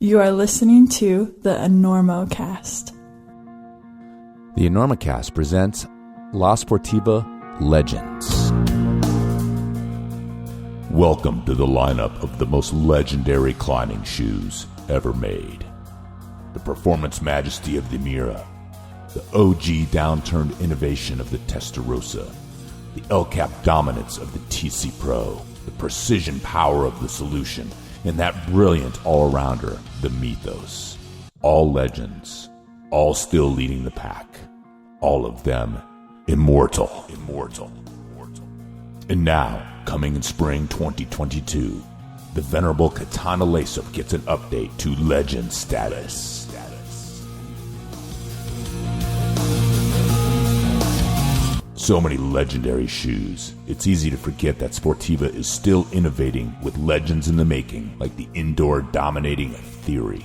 You are listening to the Enormocast. The Enormocast presents La Sportiva Legends. Welcome to the lineup of the most legendary climbing shoes ever made. The performance majesty of the Mira, the OG downturned innovation of the Testarossa, the L-Cap dominance of the TC Pro, the precision power of the Solution, and that brilliant all-arounder, the Mythos. All legends, all still leading the pack, all of them immortal. And now, coming in spring 2022, the venerable Katana Lace-Up gets an update to legend status. So many legendary shoes, it's easy to forget that Sportiva is still innovating with legends in the making, like the indoor dominating Theory.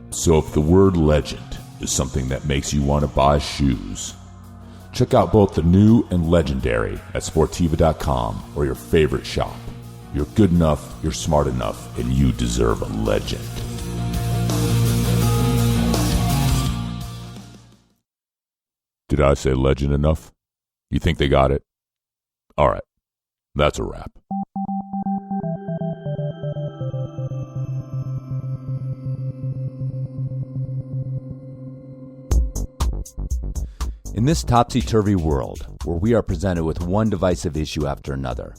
So if the word legend is something that makes you want to buy shoes, check out both the new and legendary at Sportiva.com or your favorite shop. You're good enough, you're smart enough, and you deserve a legend. Did I say legend enough? You think they got it? All right, that's a wrap. In this topsy-turvy world, where we are presented with one divisive issue after another,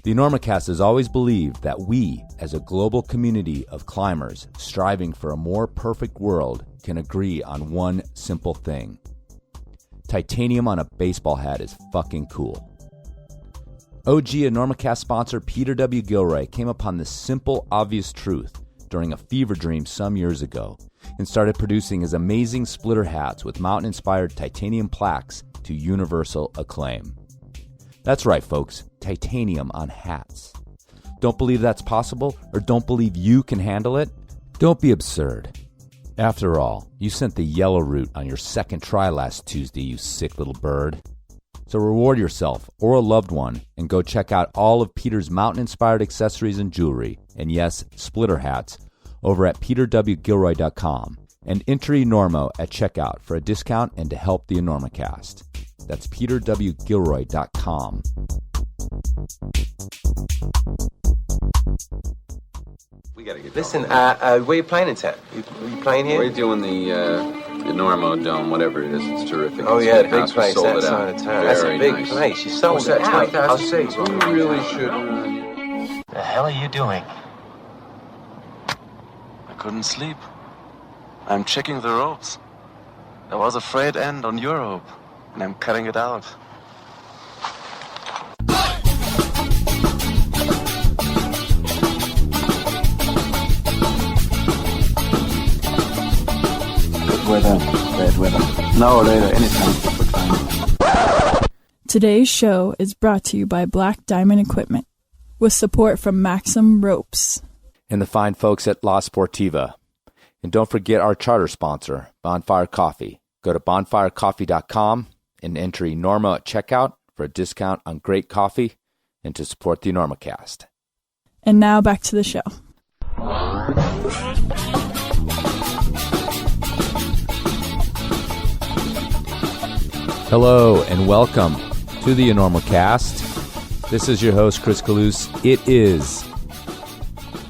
the Enormocast has always believed that we, as a global community of climbers striving for a more perfect world, can agree on one simple thing. Titanium on a baseball hat is fucking cool. OG Enormocast sponsor Peter W. Gilroy came upon this simple, obvious truth during a fever dream some years ago and started producing his amazing splitter hats with mountain-inspired titanium plaques to universal acclaim. That's right, folks, titanium on hats. Don't believe that's possible, or don't believe you can handle it? Don't be absurd. After all, you sent the yellow route on your second try last Tuesday, you sick little bird. So reward yourself or a loved one and go check out all of Peter's mountain-inspired accessories and jewelry, and yes, splitter hats, over at peterwgilroy.com, and enter Enormo at checkout for a discount and to help the Enormocast. That's peterwgilroy.com. We gotta get Listen, where you playing in town? You playing here? We're doing the Enormo Dome, whatever it is. It's terrific. Oh, It's yeah, big big house. We place, sold that it side out. of town. That's a Very big nice. place. You sold it out. 20,000 seats. We really should. The hell are you doing? I couldn't sleep. I'm checking the ropes. There was a frayed end on your rope, and I'm cutting it out. Good weather, bad weather. Now or later, anytime. Good time. Today's show is brought to you by Black Diamond Equipment, with support from Maxim Ropes. And the fine folks at La Sportiva. And don't forget our charter sponsor, Bonfire Coffee. Go to bonfirecoffee.com and enter Enormo at checkout for a discount on great coffee and to support the Enormocast. And now back to the show. Hello and welcome to the Enormocast. This is your host, Chris Kalous. It is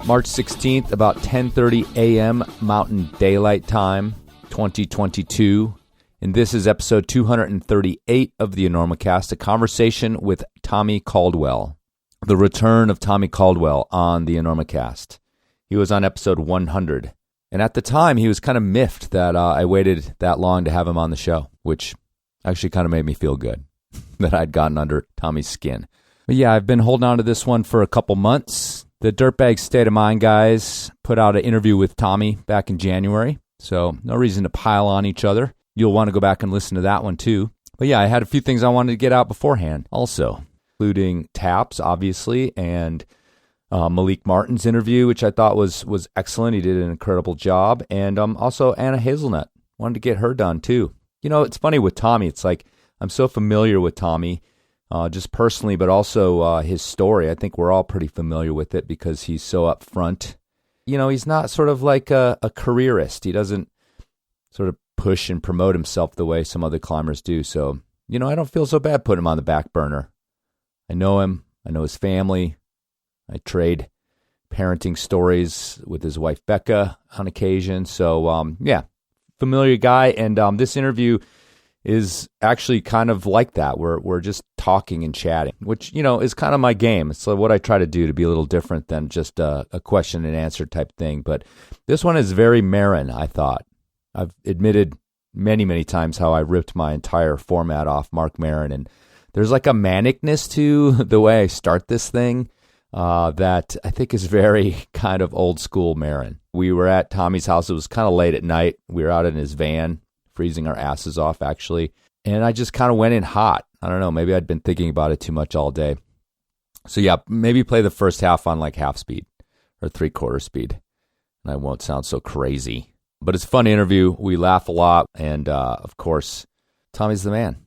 March 16th, about 10:30 a.m. Mountain Daylight Time, 2022. And this is episode 238 of the Enormocast, a conversation with Tommy Caldwell. The return of Tommy Caldwell on the Enormocast. He was on episode 100. And at the time, he was kind of miffed that I waited that long to have him on the show, which actually kind of made me feel good that I'd gotten under Tommy's skin. But yeah, I've been holding on to this one for a couple months. The Dirtbag State of Mind guys put out an interview with Tommy back in January, so no reason to pile on each other. You'll want to go back and listen to that one too. But yeah, I had a few things I wanted to get out beforehand also, including Taps, obviously, and Malik Martin's interview, which I thought was excellent. He did an incredible job. And also Anna Hazelnut. Wanted to get her done too. You know, it's funny with Tommy. It's like I'm so familiar with Tommy, just personally, but also his story. I think we're all pretty familiar with it because he's so upfront he's not sort of like a careerist. He doesn't sort of push and promote himself the way some other climbers do. So, I don't feel so bad putting him on the back burner. I know him. I know his family. I trade parenting stories with his wife, Becca, on occasion. So, familiar guy. And this interview is actually kind of like that. We're just talking and chatting, which, is kind of my game. It's what I try to do, to be a little different than just a question and answer type thing. But this one is very Marin, I thought. I've admitted many, many times how I ripped my entire format off Mark Maron, and there's like a manicness to the way I start this thing that I think is very kind of old school Maron. We were at Tommy's house. It was kind of late at night. We were out in his van, freezing our asses off, actually, and I just kind of went in hot. I don't know, maybe I'd been thinking about it too much all day. So yeah, maybe play the first half on like half speed or 3/4 speed, and I won't sound so crazy. But it's a fun interview. We laugh a lot. And, of course, Tommy's the man.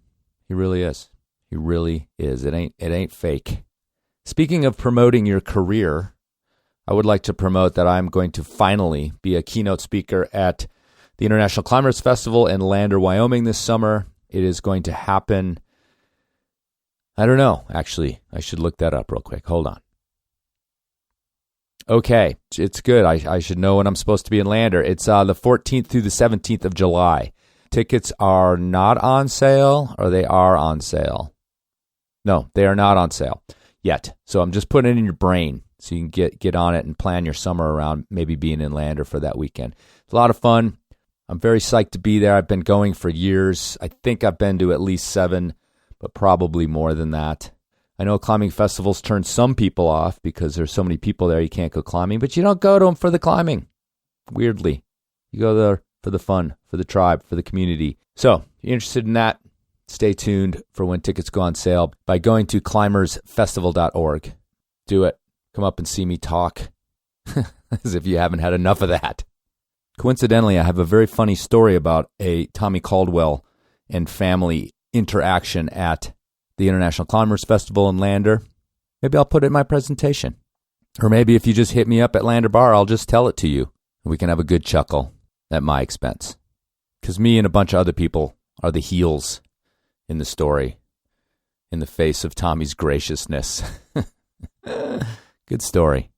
He really is. He really is. It ain't fake. Speaking of promoting your career, I would like to promote that I'm going to finally be a keynote speaker at the International Climbers Festival in Lander, Wyoming this summer. It is going to happen. I don't know. Actually, I should look that up real quick. Hold on. Okay, it's good. I should know when I'm supposed to be in Lander. It's the 14th through the 17th of July. Tickets are not on sale, or they are on sale. No, they are not on sale yet. So I'm just putting it in your brain so you can get on it and plan your summer around maybe being in Lander for that weekend. It's a lot of fun. I'm very psyched to be there. I've been going for years. I think I've been to at least 7, but probably more than that. I know climbing festivals turn some people off because there's so many people there you can't go climbing, but you don't go to them for the climbing, weirdly. You go there for the fun, for the tribe, for the community. So if you're interested in that, stay tuned for when tickets go on sale by going to climbersfestival.org. Do it. Come up and see me talk as if you haven't had enough of that. Coincidentally, I have a very funny story about a Tommy Caldwell and family interaction at the International Climbers Festival in Lander. Maybe I'll put it in my presentation. Or maybe if you just hit me up at Lander Bar, I'll just tell it to you. And we can have a good chuckle at my expense. Because me and a bunch of other people are the heels in the story, in the face of Tommy's graciousness. Good story.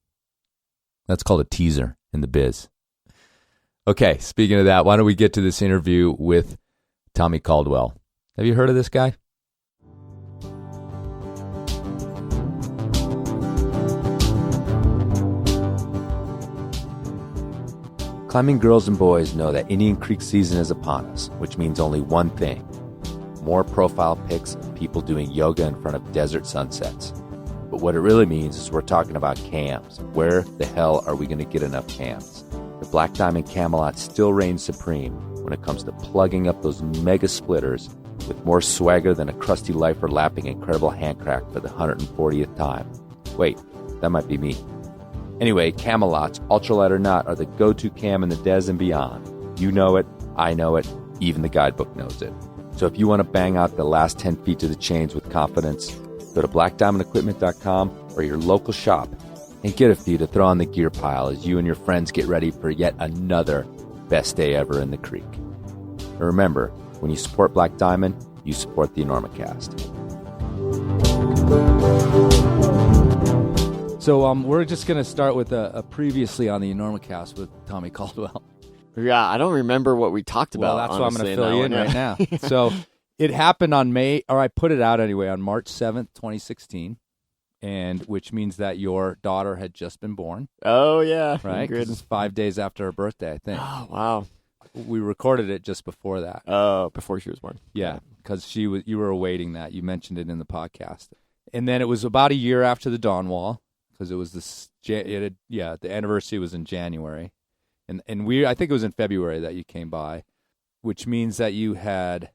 That's called a teaser in the biz. Okay, speaking of that, why don't we get to this interview with Tommy Caldwell. Have you heard of this guy? Climbing girls and boys know that Indian Creek season is upon us, which means only one thing: more profile pics of people doing yoga in front of desert sunsets. But what it really means is we're talking about cams. Where the hell are we going to get enough cams? The Black Diamond Camelot still reigns supreme when it comes to plugging up those mega splitters with more swagger than a crusty lifer lapping incredible handcrack for the 140th time. Wait, that might be me. Anyway, Camelots, ultralight or not, are the go-to cam in the Des and beyond. You know it, I know it, even the guidebook knows it. So if you want to bang out the last 10 feet to the chains with confidence, go to blackdiamondequipment.com or your local shop and get a few to throw on the gear pile as you and your friends get ready for yet another best day ever in the creek. And remember, when you support Black Diamond, you support the Enormocast. So we're just going to start with a previously on the Enormocast with Tommy Caldwell. Yeah, I don't remember what we talked about. Well, that's why I'm going to fill you in right now. So it happened on I put it out anyway, on March 7th, 2016, and which means that your daughter had just been born. Oh, yeah. Right? Because it's 5 days after her birthday, I think. Oh, wow. We recorded it just before that. Oh, before she was born. Yeah, because you were awaiting that. You mentioned it in the podcast. And then it was about a year after the Dawn Wall, because it was the anniversary was in January. And I think it was in February that you came by, which means that you had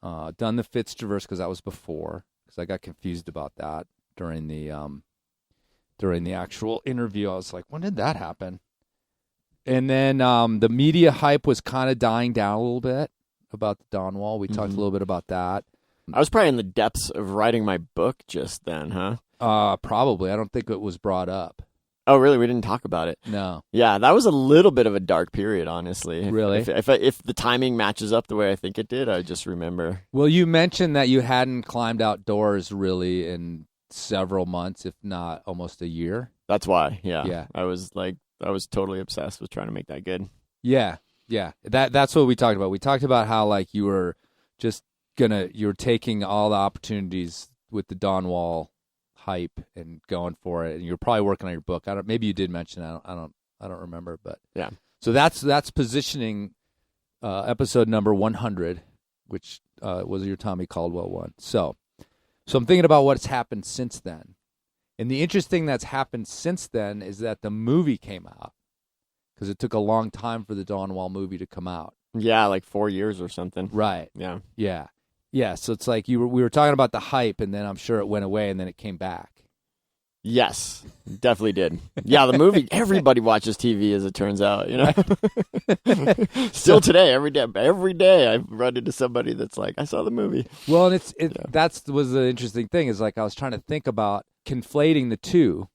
done the Fitz Traverse, because that was before, because I got confused about that during the actual interview. I was like, when did that happen? And then the media hype was kind of dying down a little bit about the Dawn Wall. We talked a little bit about that. I was probably in the depths of writing my book just then, huh? Probably. I don't think it was brought up. Oh, really? We didn't talk about it. No. Yeah, that was a little bit of a dark period, honestly. Really? If the timing matches up the way I think it did, I just remember. Well, you mentioned that you hadn't climbed outdoors really in several months, if not almost a year. That's why. Yeah. Yeah. I was totally obsessed with trying to make that good. Yeah. Yeah. That's what we talked about. We talked about how like you were just you're taking all the opportunities with the Dawn Wall hype and going for it, and you're probably working on your book. Maybe you did mention it. I don't remember, but yeah. So that's positioning episode number 100, which was your Tommy Caldwell one. So I'm thinking about what's happened since then, and the interesting that's happened since then is that the movie came out because it took a long time for the Dawn Wall movie to come out. Yeah, like 4 years or something. Right. Yeah. Yeah. Yeah, so it's like we were talking about the hype, and then I'm sure it went away, and then it came back. Yes, definitely did. Yeah, the movie, everybody watches TV, as it turns out, you know. Still today, every day I run into somebody that's like, I saw the movie. Well, and that was the interesting thing, is like I was trying to think about conflating the two,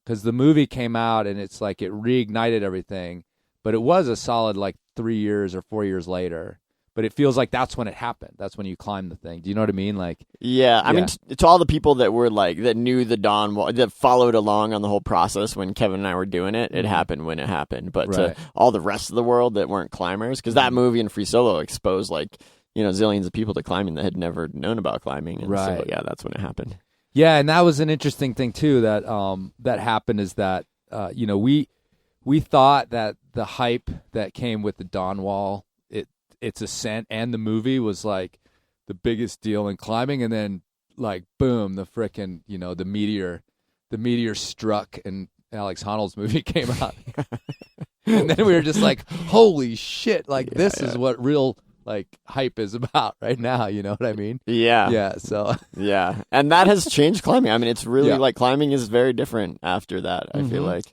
because the movie came out, and it's like it reignited everything, but it was a solid like 3 years or 4 years later. But it feels like that's when it happened. That's when you climbed the thing. Do you know what I mean? Like, yeah, I mean, to all the people that were like that knew the Dawn Wall, that followed along on the whole process when Kevin and I were doing it. It happened when it happened. But to all the rest of the world that weren't climbers, because that movie and Free Solo exposed like zillions of people to climbing that had never known about climbing. And so, yeah, that's when it happened. Yeah, and that was an interesting thing too that that happened is that we thought that the hype that came with the Dawn Wall, its ascent and the movie was like the biggest deal in climbing, and then like boom, the frickin' the meteor struck and Alex Honnold's movie came out. And then we were just like, holy shit, like this is what real like hype is about right now, you know what I mean? Yeah. Yeah, so yeah. And that has changed climbing. I mean, it's really like climbing is very different after that, I feel like.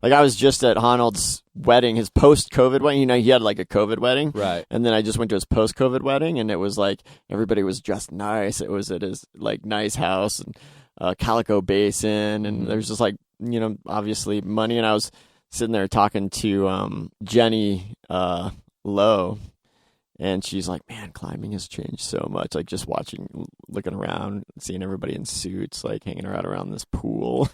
Like, I was just at Honnold's wedding, his post-COVID wedding. He had, like, a COVID wedding. Right. And then I just went to his post-COVID wedding, and it was, like, everybody was dressed nice. It was at his, like, nice house and Calico Basin. And there's just, like, obviously money. And I was sitting there talking to Jenny Lowe. And she's like, man, climbing has changed so much. Like, just looking around, seeing everybody in suits, like, hanging out around this pool.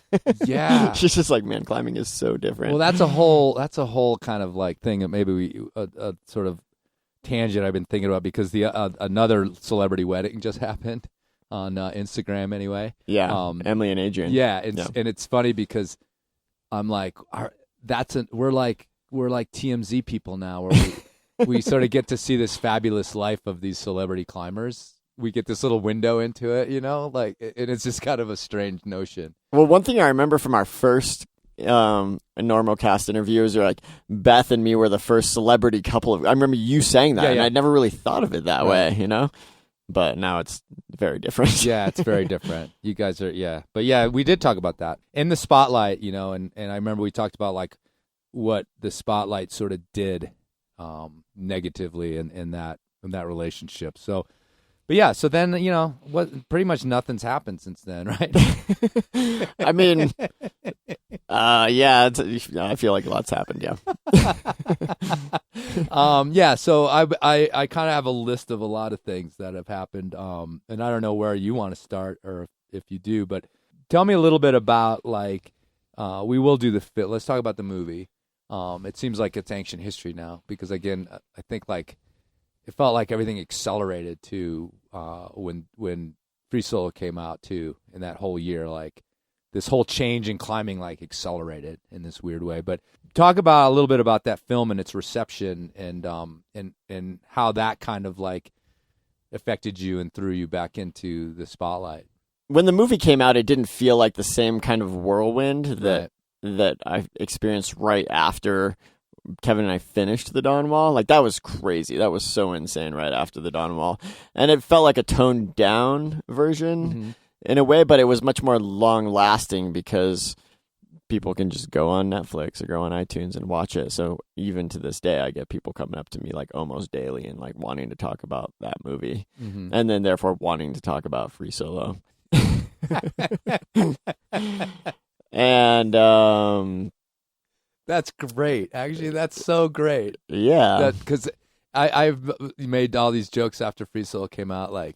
Yeah. She's just like, man, climbing is so different. Well, that's a whole kind of, like, thing that maybe a sort of tangent I've been thinking about, because the another celebrity wedding just happened on Instagram anyway. Yeah, Emily and Adrian. Yeah, and it's funny because I'm like, we're like TMZ people now, where we sort of get to see this fabulous life of these celebrity climbers. We get this little window into it, like, and it's just kind of a strange notion. Well, one thing I remember from our first Enormocast interviews, or like Beth and me were the first celebrity couple. I remember you saying that, and I'd never really thought of it that way, But now it's very different. Yeah, it's very different. You guys are, But yeah, we did talk about that in the spotlight, and I remember we talked about like what the spotlight sort of did negatively in that relationship. So, but yeah, so then pretty much nothing's happened since then, right? I mean, I feel like lots happened. Yeah. So I kind of have a list of a lot of things that have happened, and I don't know where you want to start or if you do, but tell me a little bit about like we will do let's talk about the movie. It seems like it's ancient history now because, again, I think like it felt like everything accelerated too when Free Solo came out too, in that whole year. Like this whole change in climbing like accelerated in this weird way. But talk about a little bit about that film and its reception and how that kind of like affected you and threw you back into the spotlight. When the movie came out, it didn't feel like the same kind of whirlwind that I experienced right after Kevin and I finished the Dawn Wall. Like, that was crazy. That was so insane right after the Dawn Wall. And it felt like a toned down version in a way, but it was much more long lasting because people can just go on Netflix or go on iTunes and watch it. So even to this day, I get people coming up to me like almost daily and like wanting to talk about that movie and then therefore wanting to talk about Free Solo. And that's great. Actually, that's so great. Yeah. Because I've made all these jokes after Free Solo came out, like,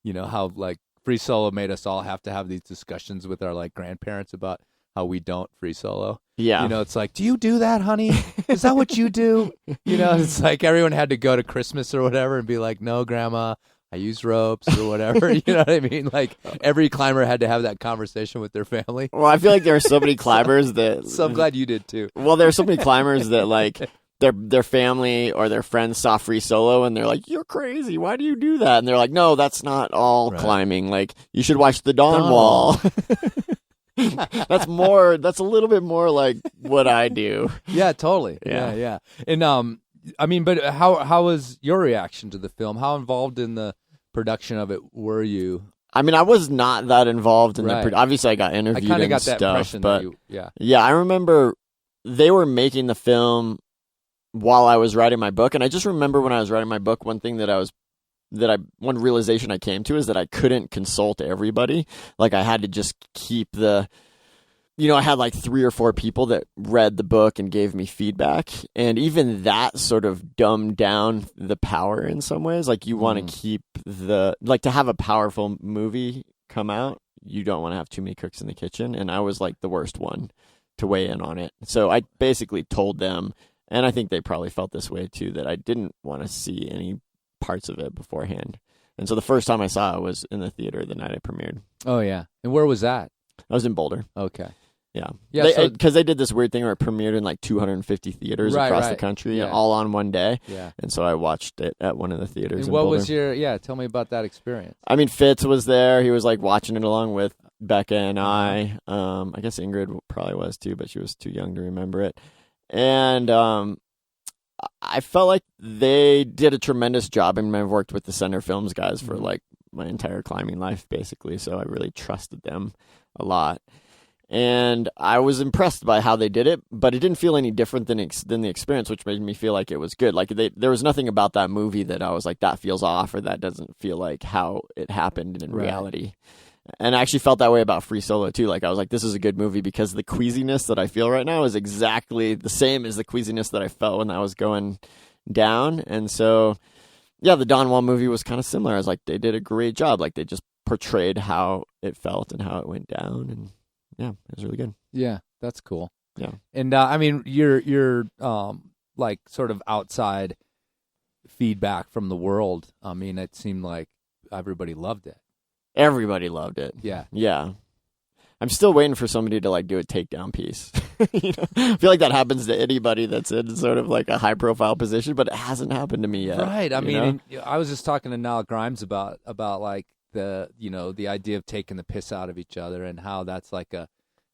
you know, how like Free Solo made us all have to have these discussions with our like grandparents about how we don't Free Solo. Yeah. You know, it's like, do you do that, honey? Is that what you do? You know, it's like everyone had to go to Christmas or whatever and be like, no, Grandma, I use ropes or whatever. You know what I mean? Like every climber had to have that conversation with their family. Well, I feel like there are so many climbers that. So I'm glad you did too. Well, there are so many climbers that like their family or their friends saw Free Solo and they're like, "You're crazy. Why do you do that?" And they're like, "No, that's not all climbing. Like you should watch the Dawn Wall." That's a little bit more like what I do. Yeah, totally. Yeah. And I mean, but how was your reaction to the film? How involved in the production of it were you? I mean, I was not that involved in the obviously I got interviewed I kind of and got that stuff, impression but yeah, I remember they were making the film while I was writing my book, and I just remember when I was writing my book, one one realization I came to is that I couldn't consult everybody. Like I had to just keep I had like 3 or 4 people that read the book and gave me feedback. And even that sort of dumbed down the power in some ways. Like you want to keep to have a powerful movie come out, you don't want to have too many cooks in the kitchen. And I was like the worst one to weigh in on it. So I basically told them, and I think they probably felt this way too, that I didn't want to see any parts of it beforehand. And so the first time I saw it was in the theater the night it premiered. Oh, yeah. And where was that? I was in Boulder. Okay. Yeah. Because they did this weird thing where it premiered in like 250 theaters across the country, all on one day. Yeah. And so I watched it at one of the theaters. And what was tell me about that experience. I mean, Fitz was there. He was like watching it along with Becca and I. I guess Ingrid probably was too, but she was too young to remember it. And I felt like they did a tremendous job. I mean, I've worked with the Center Films guys for like my entire climbing life, basically. So I really trusted them a lot. And I was impressed by how they did it, but it didn't feel any different than the experience, which made me feel like it was good. Like there was nothing about that movie that I was like, that feels off, or that doesn't feel like how it happened in reality. And I actually felt that way about Free Solo too. Like I was like, this is a good movie because the queasiness that I feel right now is exactly the same as the queasiness that I felt when I was going down. And so, yeah, the Dawn Wall movie was kind of similar. I was like, they did a great job. Like they just portrayed how it felt and how it went down, and yeah, it was really good. Yeah, that's cool. Yeah, and I mean, you're like sort of outside feedback from the world. I mean, it seemed like everybody loved it. Everybody loved it. Yeah. I'm still waiting for somebody to like do a takedown piece. I feel like that happens to anybody that's in sort of like a high profile position, but it hasn't happened to me yet. Right. I mean, I was just talking to Niall Grimes about like the idea of taking the piss out of each other and how that's like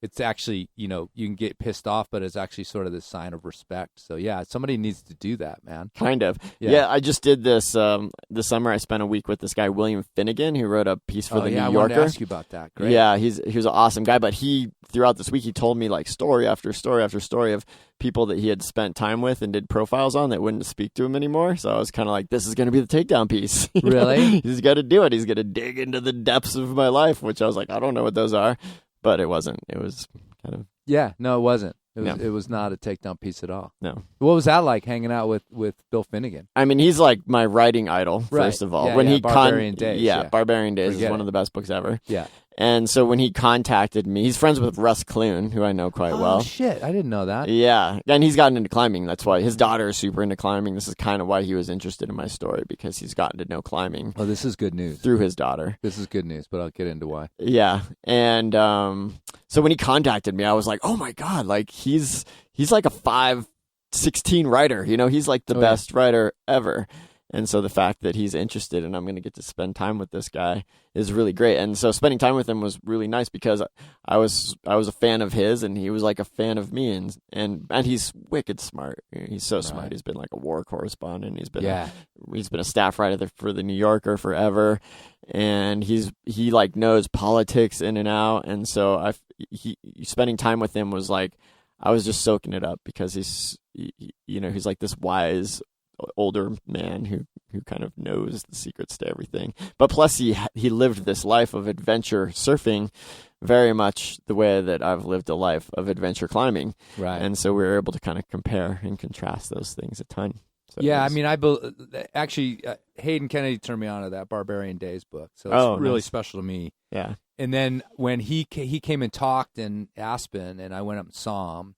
it's actually, you can get pissed off, but it's actually sort of this sign of respect. So yeah, somebody needs to do that, man. Kind of. Yeah, I just did this this summer. I spent a week with this guy, William Finnegan, who wrote a piece for the New Yorker. I wanted to ask you about that. Great. Yeah, he was an awesome guy, but throughout this week, he told me like story after story after story of people that he had spent time with and did profiles on that wouldn't speak to him anymore. So I was kind of like, this is going to be the takedown piece. Really? He's got to do it. He's going to dig into the depths of my life, which I was like, I don't know what those are. But it wasn't. It was kind of... Yeah, no, it wasn't. It was not a takedown piece at all. No. What was that like, hanging out with Bill Finnegan? I mean, he's like my writing idol, first of all. Yeah, Barbarian Days. Yeah, Barbarian Days is one of the best books ever. Yeah. And so when he contacted me, he's friends with Russ Clune, who I know quite well. Oh, shit. I didn't know that. Yeah. And he's gotten into climbing. That's why his daughter is super into climbing. This is kind of why he was interested in my story, because he's gotten to know climbing. Oh, this is good news. Through his daughter. This is good news, but I'll get into why. Yeah. And so when he contacted me, I was like, oh my God, like he's like a 5'16" writer. He's like the best writer ever. And so the fact that he's interested and I'm going to get to spend time with this guy is really great. And so spending time with him was really nice because I was a fan of his and he was like a fan of me. And he's wicked smart. He's so smart. He's been like a war correspondent. He's been a staff writer for the New Yorker forever. And he like knows politics in and out. And so spending time with him was like, I was just soaking it up because he's like this wise older man who who kind of knows the secrets to everything. But plus he lived this life of adventure surfing very much the way that I've lived a life of adventure climbing. Right. And so we were able to kind of compare and contrast those things a ton. So yeah, I mean, actually, Hayden Kennedy turned me on to that Barbarian Days book, so it's really special to me. Yeah. And then when he came and talked in Aspen, and I went up and saw him.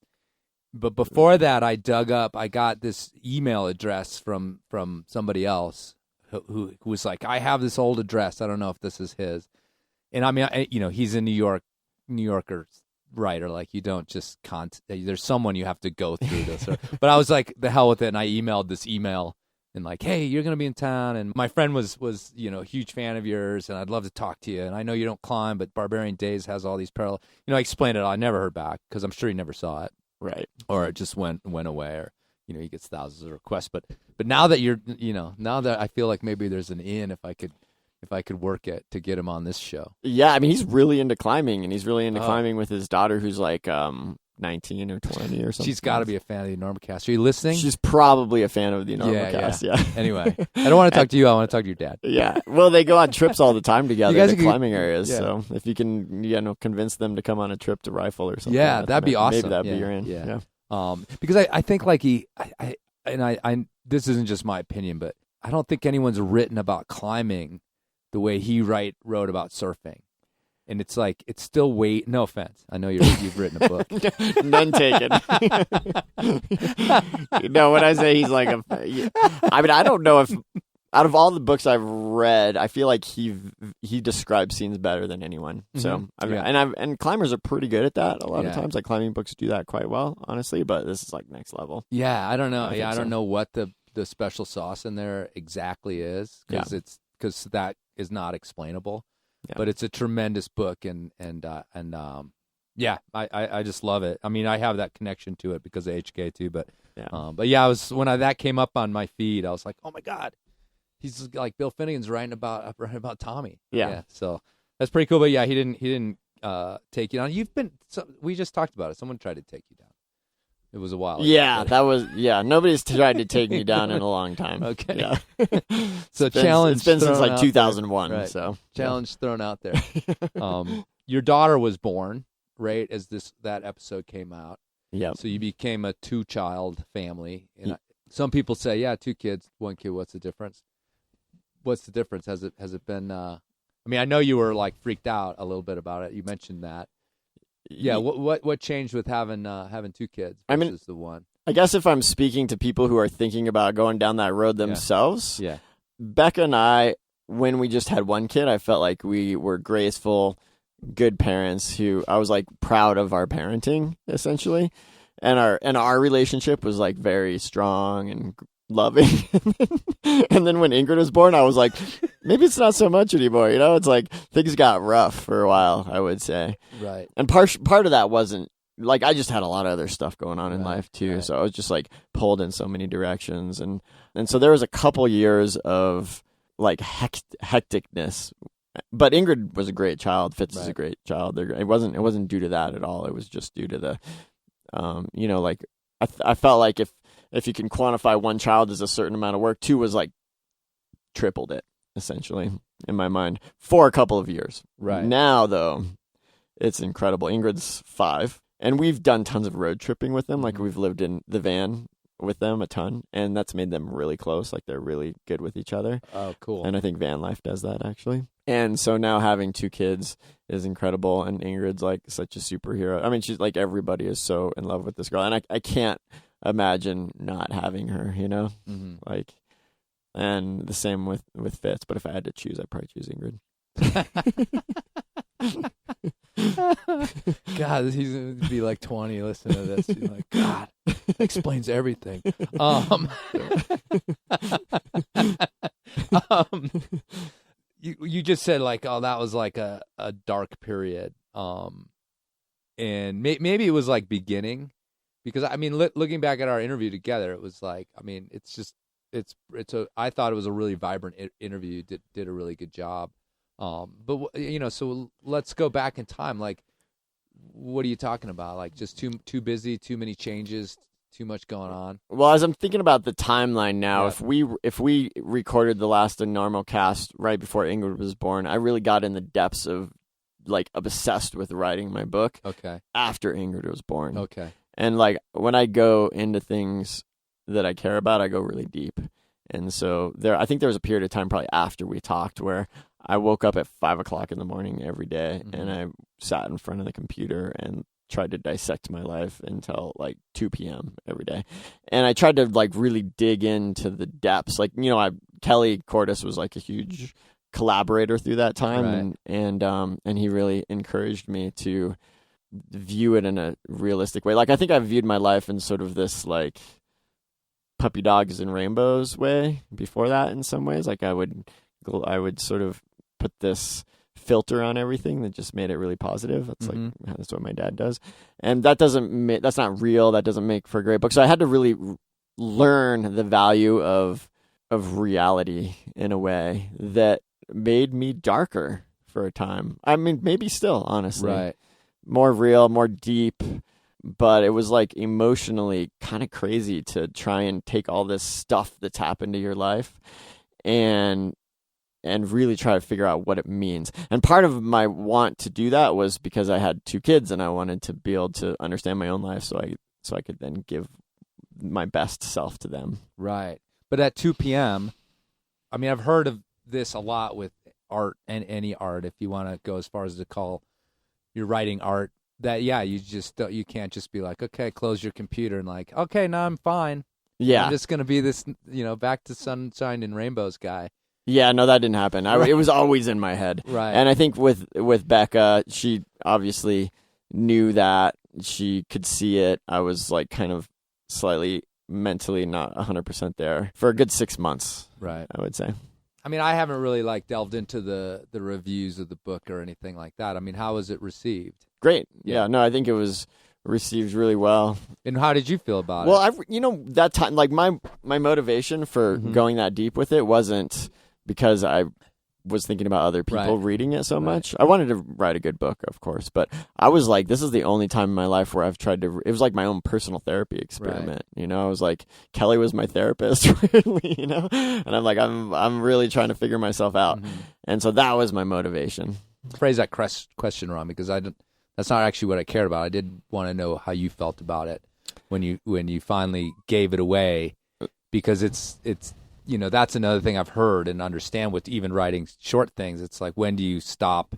But before that, I got this email address from somebody else who was like, I have this old address. I don't know if this is his. And I mean, he's a New Yorker writer. Like, you don't just there's someone you have to go through this. But I was like, the hell with it. And I emailed this email and like, hey, you're going to be in town. And my friend was a huge fan of yours, and I'd love to talk to you. And I know you don't climb, but Barbarian Days has all these parallel. I explained it all. I never heard back because I'm sure he never saw it. Right. Or it just went away, or he gets thousands of requests. But now that now that I feel like maybe there's an in if I could work it to get him on this show. Yeah, I mean, he's really into climbing, and he's really into climbing with his daughter, who's like 19 or 20 or something. She's got to be a fan of the Enormocast. Are you listening? She's probably a fan of the Enormocast. Yeah. Anyway, I don't want to talk to you. I want to talk to your dad. Yeah. Well, they go on trips all the time together to climbing areas. Yeah. So if you can, convince them to come on a trip to Rifle or something. Yeah, that'd be awesome. Maybe that'd be your in. Yeah. Because I think like I this isn't just my opinion, but I don't think anyone's written about climbing the way he wrote about surfing. And it's like, it's still no offense. I know you've written a book. None taken. When I say he's like I mean, I don't know if, out of all the books I've read, I feel like he describes scenes better than anyone. So, I mean, and climbers are pretty good at that a lot of times. Like, climbing books do that quite well, honestly, but this is like next level. Yeah, I don't know. I don't know what the special sauce in there exactly is, because that is not explainable. Yeah. But it's a tremendous book, and I just love it. I mean, I have that connection to it because of HK too. But that came up on my feed, I was like, oh my God, he's like Bill Finnegan's writing about Tommy. Yeah. So that's pretty cool. But yeah, he didn't take you down. We just talked about it. Someone tried to take you down. It was a while ago. Yeah, nobody's tried to take me down in a long time. Okay. Yeah. So challenge. It's been since like 2001. Right. So challenge thrown out there. Your daughter was born right as that episode came out. Yeah. So you became a 2-child family. And some people say, 2 kids, 1 kid. What's the difference? What's the difference? Has it been? I mean, I know you were like freaked out a little bit about it. You mentioned that. Yeah, what changed with having 2 kids versus the 1? I guess if I'm speaking to people who are thinking about going down that road themselves, Becca and I, when we just had 1 kid, I felt like we were graceful, good parents who I was like proud of our parenting, essentially, and our relationship was like very strong and loving. And then when Ingrid was born, I was like, maybe it's not so much anymore. It's like things got rough for a while, I would say. Right. And part of that wasn't like, I just had a lot of other stuff going on in life too. Right. So I was just like pulled in so many directions. And so there was a couple years of like hecticness. But Ingrid was a great child. Fitz is a great child. It wasn't due to that at all. It was just due to the, like I felt like if you can quantify 1 child as a certain amount of work, 2 was like tripled it, essentially, in my mind, for a couple of years. Right. Now, though, it's incredible. Ingrid's 5, and we've done tons of road tripping with them. Like, we've lived in the van with them a ton, and that's made them really close. Like, they're really good with each other. Oh, cool. And I think van life does that, actually. And so now having 2 kids is incredible, and Ingrid's like such a superhero. I mean, she's like, everybody is so in love with this girl, and I can't imagine not having her, like, and the same with Fitz. But if I had to choose, I'd probably choose Ingrid. God, he's gonna be like 20 listening to this. He's like, God, that explains everything. You just said like, oh, that was like a dark period, and maybe it was like beginning. Because, I mean, looking back at our interview together, it was like, I mean, I thought it was a really vibrant interview. You did a really good job. But, so let's go back in time. Like, what are you talking about? Like, just too busy, too many changes, too much going on? Well, as I'm thinking about the timeline now, if we recorded the last Enormocast right before Ingrid was born, I really got in the depths of like obsessed with writing my book. Okay. After Ingrid was born. Okay. And like when I go into things that I care about, I go really deep. And so I think there was a period of time probably after we talked where I woke up at 5 o'clock in the morning every day, and I sat in front of the computer and tried to dissect my life until like 2 p.m. every day. And I tried to like really dig into the depths. Like, Kelly Cordes was like a huge collaborator through that time. Right. And he really encouraged me to view it in a realistic way. Like, I think I viewed my life in sort of this like puppy dogs and rainbows way before that in some ways. Like I would sort of put this filter on everything that just made it really positive. That's like that's what my dad does, and that's not real. That doesn't make for a great book. So I had to really learn the value of reality in a way that made me darker for a time. I mean, maybe still, honestly, right? More real, more deep. But it was like emotionally kind of crazy to try and take all this stuff that's happened to your life and really try to figure out what it means. And part of my want to do that was because I had 2 kids and I wanted to be able to understand my own life so I could then give my best self to them. Right. But at 2 p.m., I mean, I've heard of this a lot with art and any art, if you want to go as far as to call your writing art, that, you can't just be like, okay, close your computer and like, okay, now I'm fine. Yeah. I'm just going to be this, back to sunshine and rainbows guy. Yeah, no, that didn't happen. It was always in my head. Right. And I think with Becca, she obviously knew that. She could see it. I was like kind of slightly mentally not 100% there for a good 6 months. Right. I would say. I mean, I haven't really like delved into the reviews of the book or anything like that. I mean, how was it received? Great. Yeah, no, I think it was received really well. And how did you feel about it? Well, that time, like my motivation for going that deep with it wasn't because I was thinking about other people reading it so much. I wanted to write a good book, of course, but I was like, this is the only time in my life where I've tried to, it was like my own personal therapy experiment. I was like, Kelly was my therapist, really, and I'm like, I'm really trying to figure myself out. And so that was my motivation. Phrase that question wrong, because that's not actually what I cared about. I did want to know how you felt about it when you finally gave it away, because it's that's another thing I've heard and understand with even writing short things. It's like, when do you stop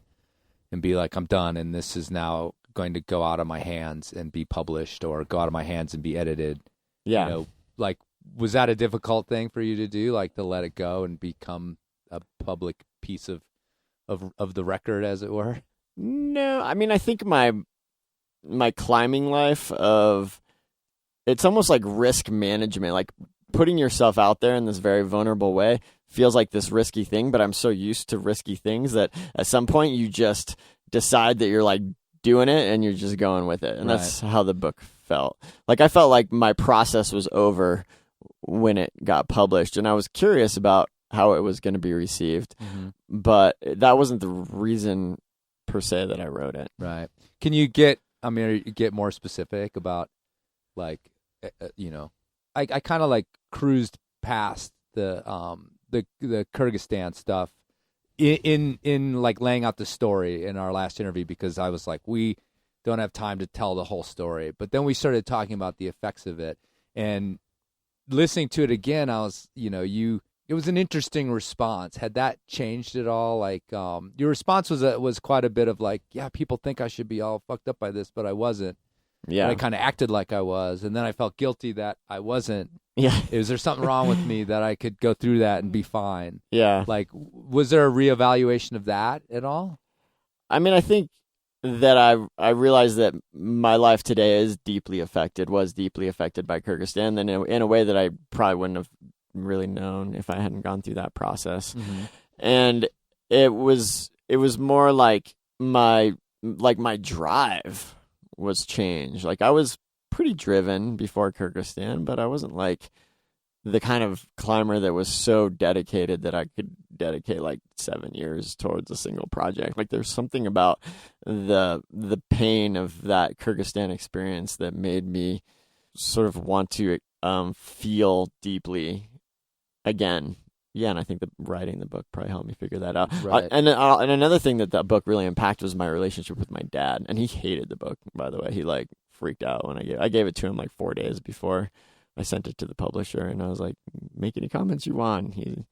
and be like, I'm done, and this is now going to go out of my hands and be published, or go out of my hands and be edited? Yeah. Like, was that a difficult thing for you to do, like to let it go and become a public piece of the record, as it were? No, I mean, I think my climbing life it's almost like risk management, like putting yourself out there in this very vulnerable way feels like this risky thing, but I'm so used to risky things that at some point you just decide that you're like doing it and you're just going with it. And that's how the book felt. Like, I felt like my process was over when it got published, and I was curious about how it was going to be received, but that wasn't the reason per se that I wrote it. Right. Can you get more specific about, like, I kind of like cruised past the Kyrgyzstan stuff in like laying out the story in our last interview, because I was like, we don't have time to tell the whole story. But then we started talking about the effects of it, and listening to it again, I was, it was an interesting response. Had that changed at all? Like, your response was quite a bit of like, yeah, people think I should be all fucked up by this, but I wasn't. Yeah. But I kind of acted like I was, and then I felt guilty that I wasn't. Yeah. Is there something wrong with me that I could go through that and be fine? Yeah. Like, was there a reevaluation of that at all? I mean, I think that I realized that my life today was deeply affected by Kyrgyzstan, and in a way that I probably wouldn't have really known if I hadn't gone through that process. And it was more like my drive was changed. Like, I was pretty driven before Kyrgyzstan, but I wasn't like the kind of climber that was so dedicated that I could dedicate like 7 years towards a single project. Like, there's something about the pain of that Kyrgyzstan experience that made me sort of want to feel deeply again. Yeah, and I think that writing the book probably helped me figure that out. Right. And another thing that book really impacted was my relationship with my dad. And he hated the book, by the way. He like freaked out when I gave it to him like 4 days before I sent it to the publisher, and I was like, make any comments you want. He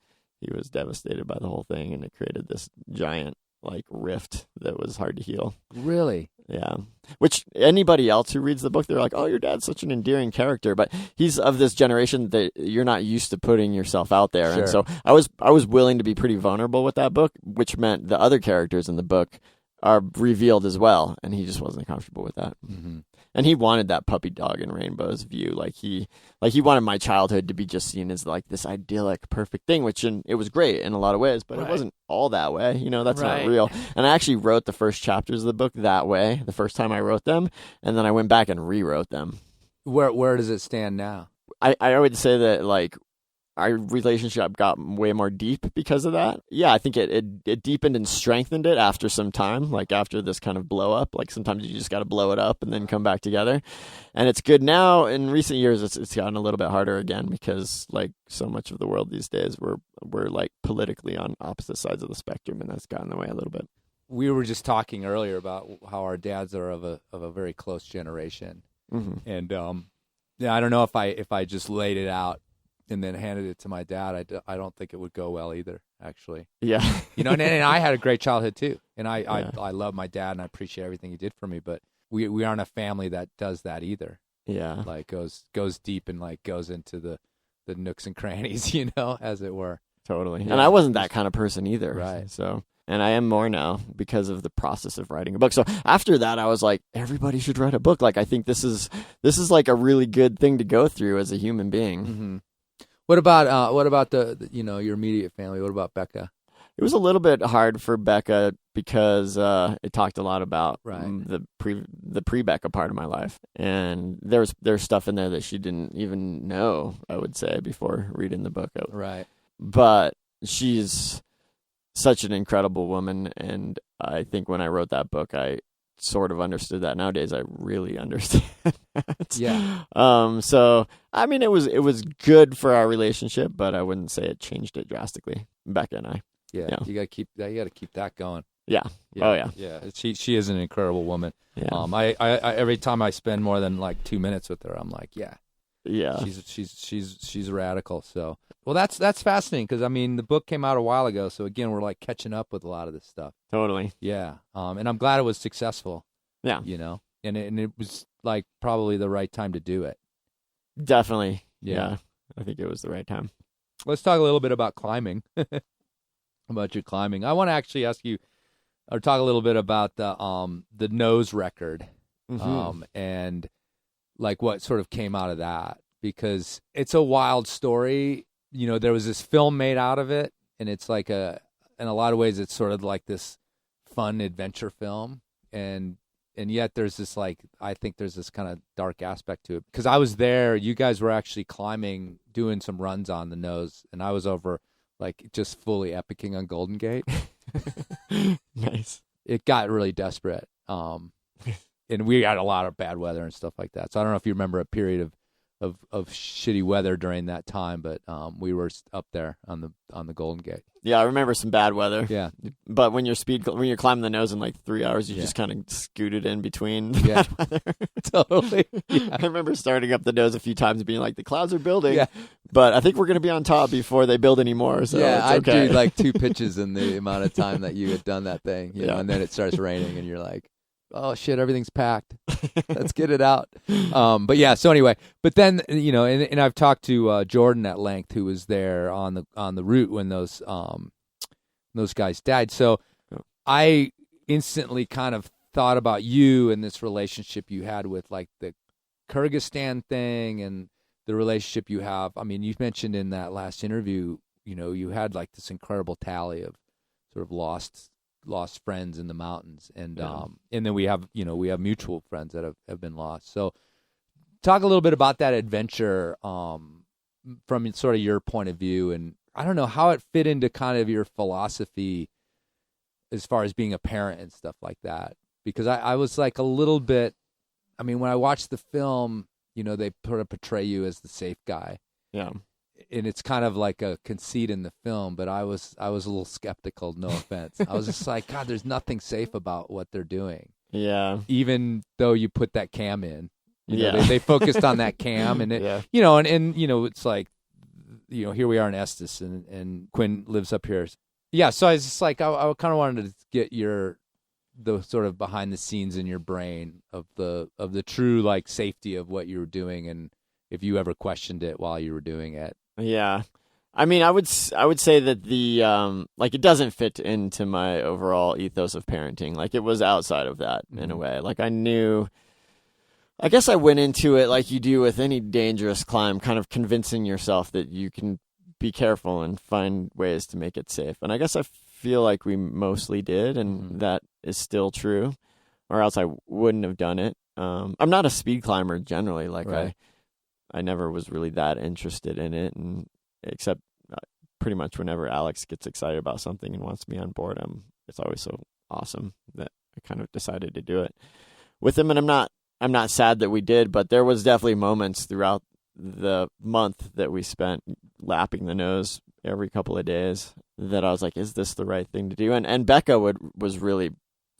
was devastated by the whole thing, and it created this giant like rift that was hard to heal. Really? Yeah. Which anybody else who reads the book, they're like, oh, your dad's such an endearing character. But he's of this generation that you're not used to putting yourself out there. Sure. And so I was willing to be pretty vulnerable with that book, which meant the other characters in the book are revealed as well. And he just wasn't comfortable with that. Mm-hmm. And he wanted that puppy dog and rainbows view. Like he wanted my childhood to be just seen as like this idyllic, perfect thing, which it was great in a lot of ways, but It wasn't all that way. That's not real. And I actually wrote the first chapters of the book that way the first time I wrote them, and then I went back and rewrote them. Where does it stand now? I would say that like our relationship got way more deep because of that. Yeah, I think it deepened and strengthened it after some time, like after this kind of blow up. Like sometimes you just got to blow it up and then come back together. And it's good now. In recent years, it's gotten a little bit harder again because like so much of the world these days, we're like politically on opposite sides of the spectrum, and that's gotten in the way a little bit. We were just talking earlier about how our dads are of a very close generation, and I don't know if I just laid it out and then handed it to my dad, I don't think it would go well either, actually. Yeah. And I had a great childhood too. And I love my dad and I appreciate everything he did for me, but we aren't a family that does that either. Yeah. Like goes deep and like goes into the nooks and crannies, as it were. Totally. Yeah. And I wasn't that kind of person either. Right. So, and I am more now because of the process of writing a book. So after that, I was like, everybody should write a book. Like, I think this is like a really good thing to go through as a human being. Mm-hmm. What about the your immediate family? What about Becca? It was a little bit hard for Becca because it talked a lot about the pre-Becca part of my life, and there's stuff in there that she didn't even know, I would say, before reading the book. Right. But she's such an incredible woman, and I think when I wrote that book, I sort of understood that. Nowadays I really understand that. Yeah. So I mean it was good for our relationship, but I wouldn't say it changed it drastically, Becca and I. Yeah. You gotta keep that going. Yeah. Oh yeah. Yeah. She is an incredible woman. Yeah. I every time I spend more than like 2 minutes with her, I'm like, yeah. She's radical. So well, that's fascinating because I mean the book came out a while ago, so again we're like catching up with a lot of this stuff. Totally. Yeah. And I'm glad it was successful. Yeah. And it was like probably the right time to do it. Definitely. Yeah. I think it was the right time. Let's talk a little bit about climbing. About your climbing. I want to actually ask you or talk a little bit about the nose record. And like what sort of came out of that, because it's a wild story. There was this film made out of it, and it's like in a lot of ways it's sort of like this fun adventure film, and yet there's this I think there's this kind of dark aspect to it, because I was there, you guys were actually climbing, doing some runs on the nose, and I was over like just fully epicing on Golden Gate. Nice. It got really desperate. And we had a lot of bad weather and stuff like that. So I don't know if you remember a period of shitty weather during that time, but we were up there on the Golden Gate. Yeah, I remember some bad weather. Yeah, but when you're climbing the nose in like 3 hours, you just kind of scooted in between the bad weather. Totally. Yeah. I remember starting up the nose a few times and being like, the clouds are building, yeah, but I think we're going to be on top before they build anymore. So yeah, it's okay. I do like 2 pitches in the amount of time that you had done that thing, and then it starts raining, and you're like, oh shit, everything's packed. Let's get it out. But yeah, so anyway, but then and I've talked to Jordan at length, who was there on the route when those guys died. So I instantly kind of thought about you and this relationship you had with like the Kyrgyzstan thing and the relationship you have. I mean, you mentioned in that last interview, you had like this incredible tally of sort of lost friends in the mountains, and then we have mutual friends that have been lost. So talk a little bit about that adventure from sort of your point of view, and I don't know how it fit into kind of your philosophy as far as being a parent and stuff like that, because I was like a little bit, I mean, when I watched the film, they portray you as the safe guy. Yeah. And it's kind of like a conceit in the film, but I was a little skeptical, no offense. I was just like, God, there's nothing safe about what they're doing. Yeah. Even though you put that cam in. They focused on that cam, and it, and it's like, here we are in Estes, and Quinn lives up here. Yeah, so I was just like, I kind of wanted to get the sort of behind the scenes in your brain of the true like safety of what you were doing, and if you ever questioned it while you were doing it. Yeah. I mean, I would say that the it doesn't fit into my overall ethos of parenting. Like, it was outside of that in a way. Like, I guess I went into it like you do with any dangerous climb, kind of convincing yourself that you can be careful and find ways to make it safe. And I guess I feel like we mostly did, and that is still true, or else I wouldn't have done it. I'm not a speed climber generally. Like, right. I never was really that interested in it, and except pretty much whenever Alex gets excited about something and wants me on board, it's always so awesome that I kind of decided to do it with him. And I'm not sad that we did, but there was definitely moments throughout the month that we spent lapping the nose every couple of days that I was like, is this the right thing to do? And Becca was really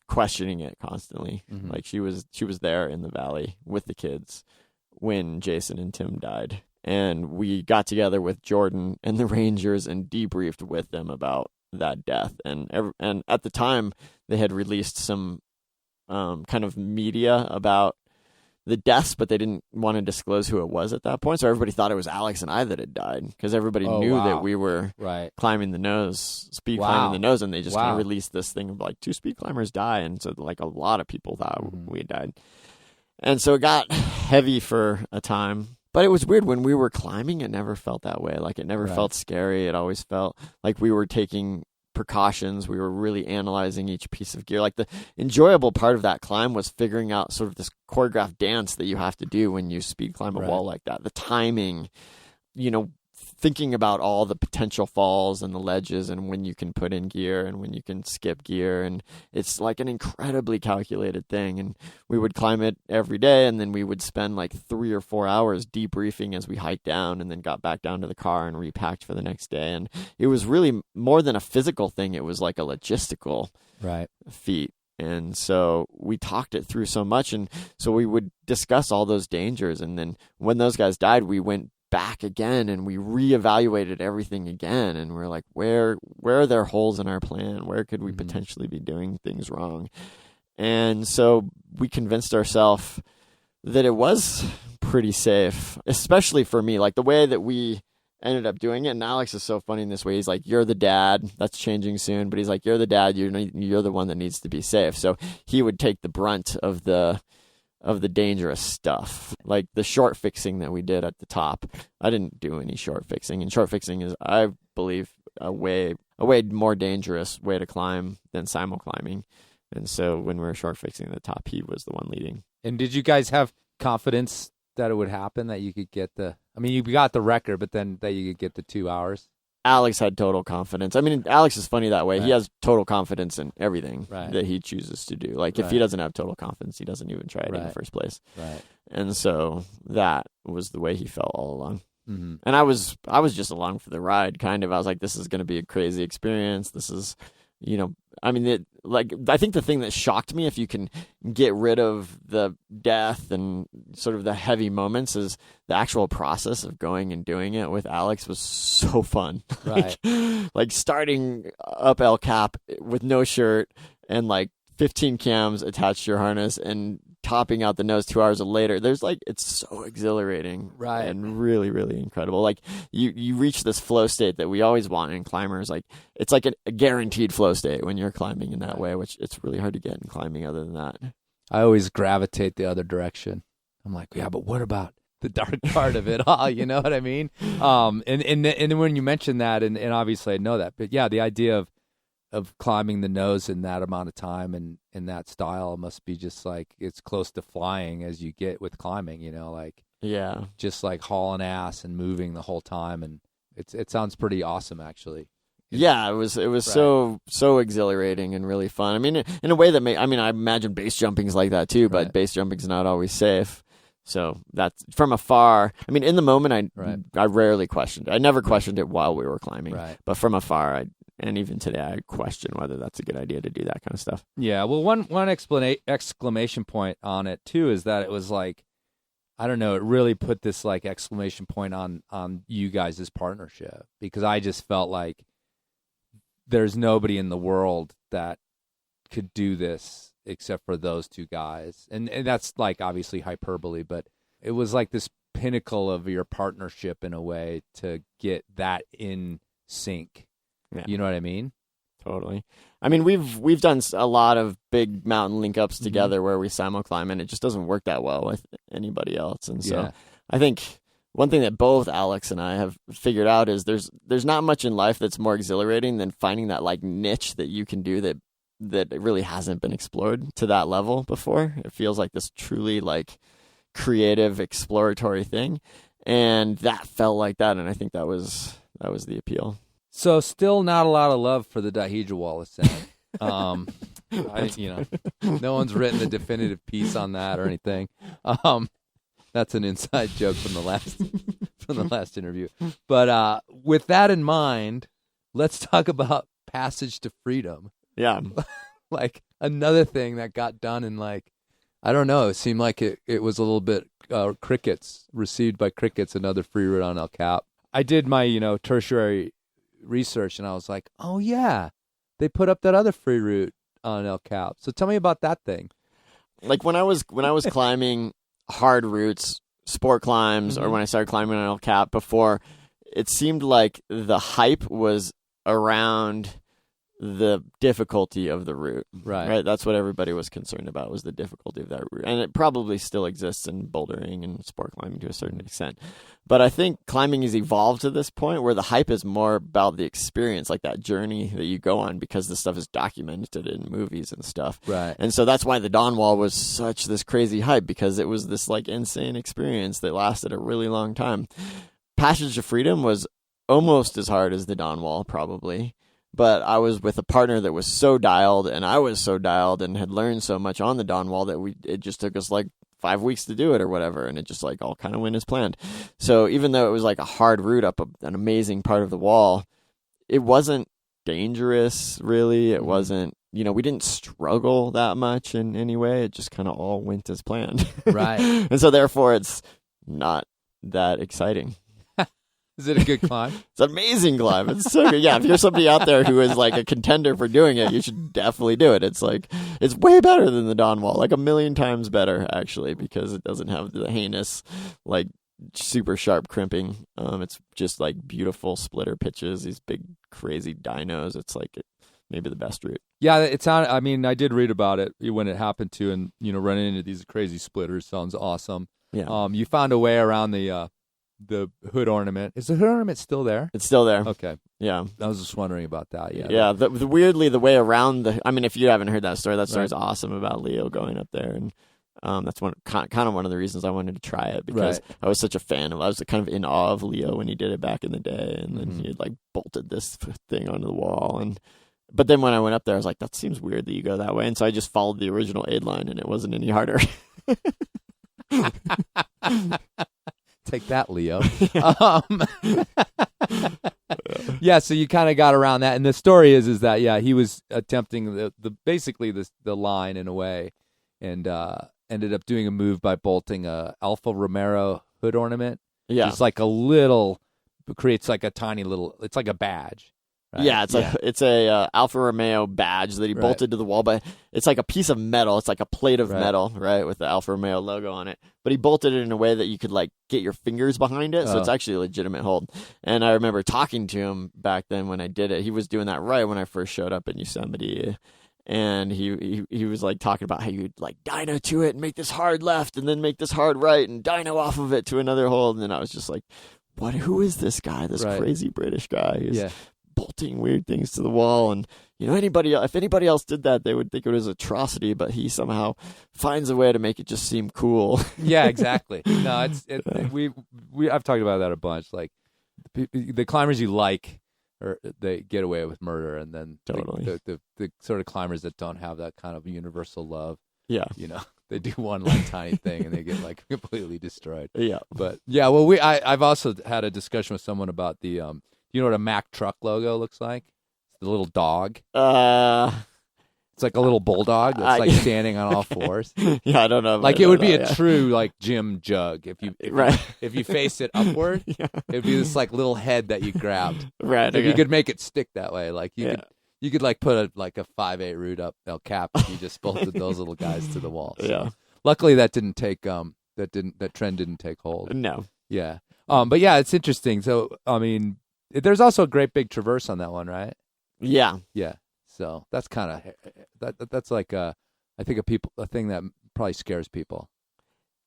questioning it constantly. Mm-hmm. Like, she was there in the valley with the kids when Jason and Tim died. And we got together with Jordan and the Rangers and debriefed with them about that death. And at the time, they had released some kind of media about the deaths, but they didn't want to disclose who it was at that point. So everybody thought it was Alex and I that had died, because everybody knew that we were climbing the nose, climbing the nose, and they just kind of released this thing of like, 2 speed climbers die. And so like a lot of people thought we had died. And so it got heavy for a time. But it was weird, when we were climbing, it never felt that way. Like, it never felt scary. It always felt like we were taking precautions. We were really analyzing each piece of gear. Like, the enjoyable part of that climb was figuring out sort of this choreographed dance that you have to do when you speed climb a wall like that. The timing, thinking about all the potential falls and the ledges, and when you can put in gear and when you can skip gear. And it's like an incredibly calculated thing. And we would climb it every day, and then we would spend like 3 or 4 hours debriefing as we hiked down, and then got back down to the car and repacked for the next day. And it was really more than a physical thing. It was like a logistical feat. And so we talked it through so much. And so we would discuss all those dangers. And then when those guys died, we went back again and we reevaluated everything again, and we're like, where are there holes in our plan? Where could we potentially be doing things wrong? And so we convinced ourselves that it was pretty safe, especially for me. Like, the way that we ended up doing it, and Alex is so funny in this way. He's like, you're the dad. That's changing soon, but he's like, you're the dad. You're the one that needs to be safe. So he would take the brunt of the dangerous stuff, like the short fixing that we did at the top. I didn't do any short fixing, and short fixing is, I believe, a way more dangerous way to climb than simul climbing. And so when we were short fixing at the top, he was the one leading. And did you guys have confidence that it would happen, that you could get you got the record, but then that you could get the 2 hours? Alex had total confidence. I mean, Alex is funny that way. He has total confidence in everything that he chooses to do. Like, if he doesn't have total confidence, he doesn't even try it in the first place. Right. And so that was the way he felt all along. Mm-hmm. And I was just along for the ride, kind of. I was like, this is going to be a crazy experience. This is, I think the thing that shocked me, if you can get rid of the death and sort of the heavy moments, is the actual process of going and doing it with Alex was so fun. Right. like starting up El Cap with no shirt and like 15 cams attached to your harness and topping out the nose 2 hours later. It's so exhilarating. Right. And really, really incredible. Like, you reach this flow state that we always want in climbers. Like, it's like a guaranteed flow state when you're climbing in that way, which it's really hard to get in climbing other than that. I always gravitate the other direction. I'm like, yeah, but what about the dark part of it all? You know what I mean? And then when you mention that, and obviously I know that, but yeah, the idea of climbing the nose in that amount of time and in that style must be just like, it's close to flying as you get with climbing, just like hauling ass and moving the whole time. And it sounds pretty awesome, actually. Yeah, it was so exhilarating and really fun. I mean, in a way that I imagine base jumping's like that too, but base jumping's not always safe. So that's from afar. I mean, in the moment, I rarely questioned it. I never questioned it while we were climbing. Right. But from afar, and even today, I question whether that's a good idea to do that kind of stuff. Yeah. Well, one exclamation point on it too is that it was like, I don't know, it really put this like exclamation point on you guys' partnership, because I just felt like there's nobody in the world that could do this except for those two guys. And that's like obviously hyperbole, but it was like this pinnacle of your partnership in a way to get that in sync. Yeah. You know what I mean? Totally. I mean, we've done a lot of big mountain link-ups together where we simul-climb, and it just doesn't work that well with anybody else. And so I think one thing that both Alex and I have figured out is there's not much in life that's more exhilarating than finding that like niche that you can do that it really hasn't been explored to that level before. It feels like this truly like creative, exploratory thing, and that felt like that, and I think that was the appeal. So still not a lot of love for the Dahija Wall ascent. No one's written a definitive piece on that or anything. That's an inside joke from the last interview. But with that in mind, let's talk about Passage to Freedom. Yeah. Like another thing that got done in like, I don't know, it seemed like it was a little bit received by crickets, another free route on El Cap. I did my, tertiary research, and I was like, oh yeah, they put up that other free route on El Cap. So tell me about that thing. Like when I was climbing hard routes, sport climbs, or when I started climbing on El Cap before, it seemed like the hype was around the difficulty of the route. Right. That's what everybody was concerned about, was the difficulty of that route. And it probably still exists in bouldering and sport climbing to a certain extent. But I think climbing has evolved to this point where the hype is more about the experience, like that journey that you go on, because the stuff is documented in movies and stuff. Right. And so that's why the Dawn Wall was such this crazy hype, because it was this like insane experience that lasted a really long time. Passage to Freedom was almost as hard as the Dawn Wall, probably. But I was with a partner that was so dialed, and I was so dialed, and had learned so much on the Dawn Wall that it just took us like 5 weeks to do it or whatever, and it just like all kind of went as planned. So even though it was like a hard route up an amazing part of the wall, it wasn't dangerous really. It wasn't, we didn't struggle that much in any way. It just kind of all went as planned. Right. And so therefore it's not that exciting. Is it a good climb? It's an amazing climb. It's so good. Yeah, if you're somebody out there who is like a contender for doing it, you should definitely do it. It's like, it's way better than the Dawn Wall, like 1,000,000 times better, actually, because it doesn't have the heinous, like, super sharp crimping. It's just like beautiful splitter pitches, these big, crazy dynos. It's like maybe the best route. Yeah, I did read about it when it happened to, and, running into these crazy splitters sounds awesome. Yeah. You found a way around the hood ornament. Is the hood ornament still there? It's still there. Okay. Yeah. I was just wondering about that. Yeah. Yeah. Weirdly, the way around if you haven't heard that story is awesome about Leo going up there. And that's kind of one of the reasons I wanted to try it, because I was such a fan of, I was kind of in awe of Leo when he did it back in the day. And then he had like bolted this thing onto the wall. But then when I went up there, I was like, that seems weird that you go that way. And so I just followed the original aid line, and it wasn't any harder. Take that, Leo. Yeah, so you kind of got around that, and the story is that he was attempting the line in a way, and ended up doing a move by bolting a Alfa Romero hood ornament. Yeah, it's like creates like a tiny little. It's like a badge. Right? Yeah, it's a Alfa Romeo badge that he bolted to the wall, but it's like a piece of metal. It's like a plate of metal, right, with the Alfa Romeo logo on it. But he bolted it in a way that you could like get your fingers behind it, so it's actually a legitimate hold. And I remember talking to him back then when I did it. He was doing that right when I first showed up in Yosemite. And he was like talking about how you'd like dyno to it and make this hard left and then make this hard right and dyno off of it to another hold. And then I was just like, what? Who is this guy? This crazy British guy who's bolting weird things to the wall. And if anybody else did that, they would think it was atrocity. But he somehow finds a way to make it just seem cool. Yeah, exactly. No, I've talked about that a bunch. Like the climbers you like, or they get away with murder, and then totally the sort of climbers that don't have that kind of universal love, they do one like tiny thing and they get like completely destroyed. Yeah. But yeah, well, I've also had a discussion with someone about the you know what a Mack truck logo looks like? It's the little dog. It's like a little bulldog that's like standing on all fours. Yeah, I don't know. Like it would be a true like gym jug if you face it upward. Yeah. It'd be this like little head that you grabbed. Right. If you could make it stick that way, like you could like put a 5/8 root up El Cap if you just bolted those little guys to the wall. So Yeah. Luckily that didn't take that trend didn't take hold. No. Yeah. But yeah, it's interesting. So I mean, there's also a great big traverse on that one, right? Yeah. Yeah. So that's kind of that's like I think a thing that probably scares people.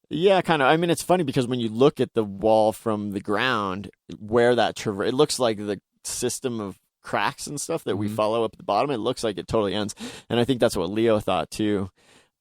Yeah, kind of. I mean, it's funny because when you look at the wall from the ground, where that traverse, it looks like the system of cracks and stuff that we follow up at the bottom. It looks like it totally ends, and I think that's what Leo thought too.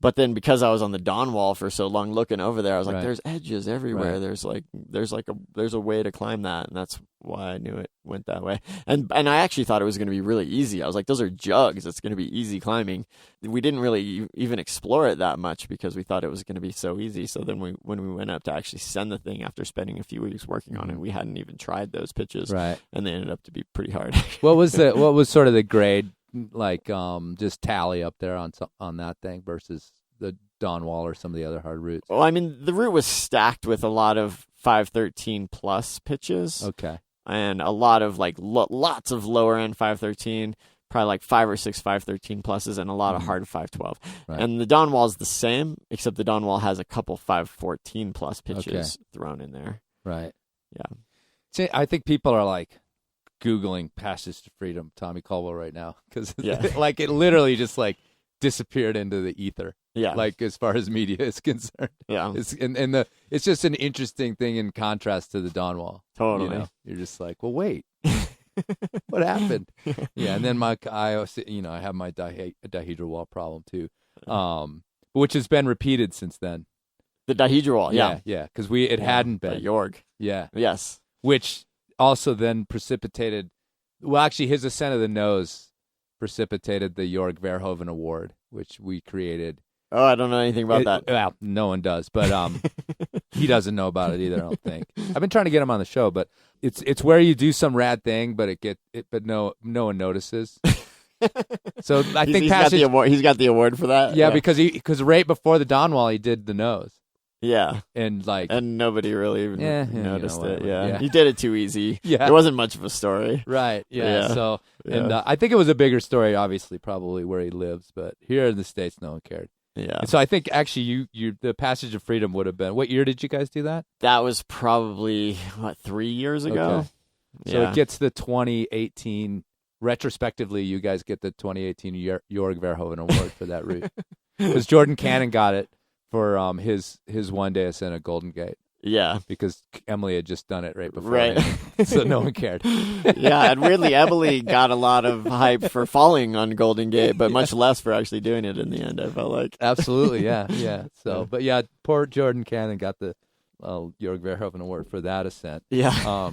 But then because I was on the Dawn Wall for so long, looking over there, I was like, "There's edges everywhere. Right. There's a way to climb that," and that's why I knew it went that way. And I actually thought it was going to be really easy. I was like, "Those are jugs. It's going to be easy climbing." We didn't really even explore it that much because we thought it was going to be so easy. So then when we went up to actually send the thing after spending a few weeks working on it, we hadn't even tried those pitches, right? And they ended up to be pretty hard. What was sort of the grade like? Just tally up there on that thing versus the Dawn Wall or some of the other hard routes? Well, I mean, the route was stacked with a lot of 513 plus pitches. Okay. And a lot of like lots of lower end 513, probably like 5 or 6 513 pluses, and a lot of hard 512. Right. And the Dawn Wall is the same, except the Dawn Wall has a couple 514 plus pitches thrown in there. Right. Yeah. See, I think people are like Googling Passage to Freedom, Tommy Caldwell, right now because like it literally just like disappeared into the ether. Yeah. Like as far as media is concerned. Yeah. It's just an interesting thing in contrast to the Dawn Wall. Totally. You know? You're just like, well, wait, what happened? Yeah. And then I have my dihedral wall problem too, which has been repeated since then. The dihedral wall. Yeah. Yeah. Because it hadn't been. At Jorg. Yeah. Yes. Which also then precipitated, well, actually his ascent of the nose precipitated the Jorg Verhoeven Award, which we created. Oh, I don't know anything about that. Well, no one does, but he doesn't know about it either, I don't think. I've been trying to get him on the show, but it's where you do some rad thing, but but no one notices. So I think he's got the award. He's got the award for that. Yeah, because right before the Dawn Wall, he did the nose. Yeah, and nobody really even noticed it. Yeah, he did it too easy. Yeah, it wasn't much of a story. Right. Yeah. So and I think it was a bigger story, obviously, probably where he lives, but here in the States, no one cared. Yeah. And so I think actually you the Passage of Freedom would have been, what year did you guys do that? That was probably 3 years ago. Okay. So it gets the 2018 retrospectively. You guys get the 2018 Jorg Verhoeven Award for that route because Jordan Cannon got it for his one day ascent at Golden Gate. Yeah, because Emily had just done it right before, right? So no one cared. Yeah, and weirdly, Emily got a lot of hype for falling on Golden Gate, but much less for actually doing it in the end. I felt like absolutely, yeah. So, but yeah, poor Jordan Cannon got the Jorg Verhoeven Award for that ascent. Yeah.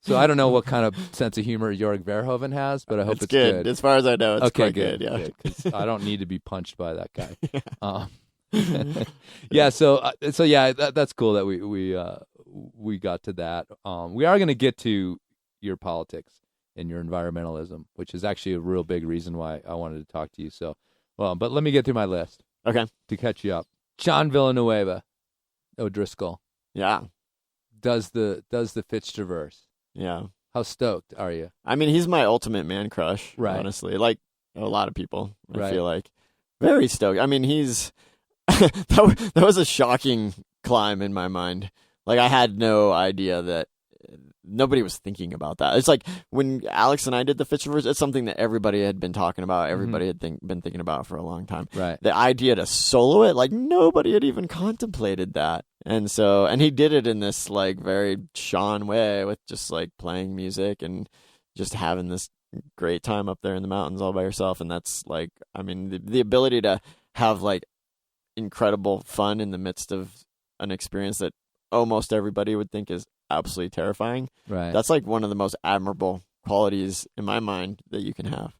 So I don't know what kind of sense of humor Jorg Verhoeven has, but I hope it's good. As far as I know, it's okay, quite good. Yeah, because I don't need to be punched by that guy. Yeah. So yeah, that's cool that we got to that. We are going to get to your politics and your environmentalism, which is actually a real big reason why I wanted to talk to you. So, but let me get through my list. Okay. To catch you up, John Villanueva O'Driscoll. Yeah. Does the Fitz Traverse. Yeah. How stoked are you? I mean, he's my ultimate man crush. Right. Honestly, like a lot of people, I feel like very stoked. I mean, he's. that was a shocking climb in my mind. Like I had no idea that nobody was thinking about that. It's like when Alex and I did the Fitz Traverse, it's something that everybody had been talking about. Everybody had been thinking about for a long time. Right. The idea to solo it, like nobody had even contemplated that. And he did it in this like very Sean way with just like playing music and just having this great time up there in the mountains all by yourself. And that's like, I mean, the ability to have like incredible fun in the midst of an experience that almost everybody would think is absolutely terrifying. Right. That's like one of the most admirable qualities in my mind that you can have.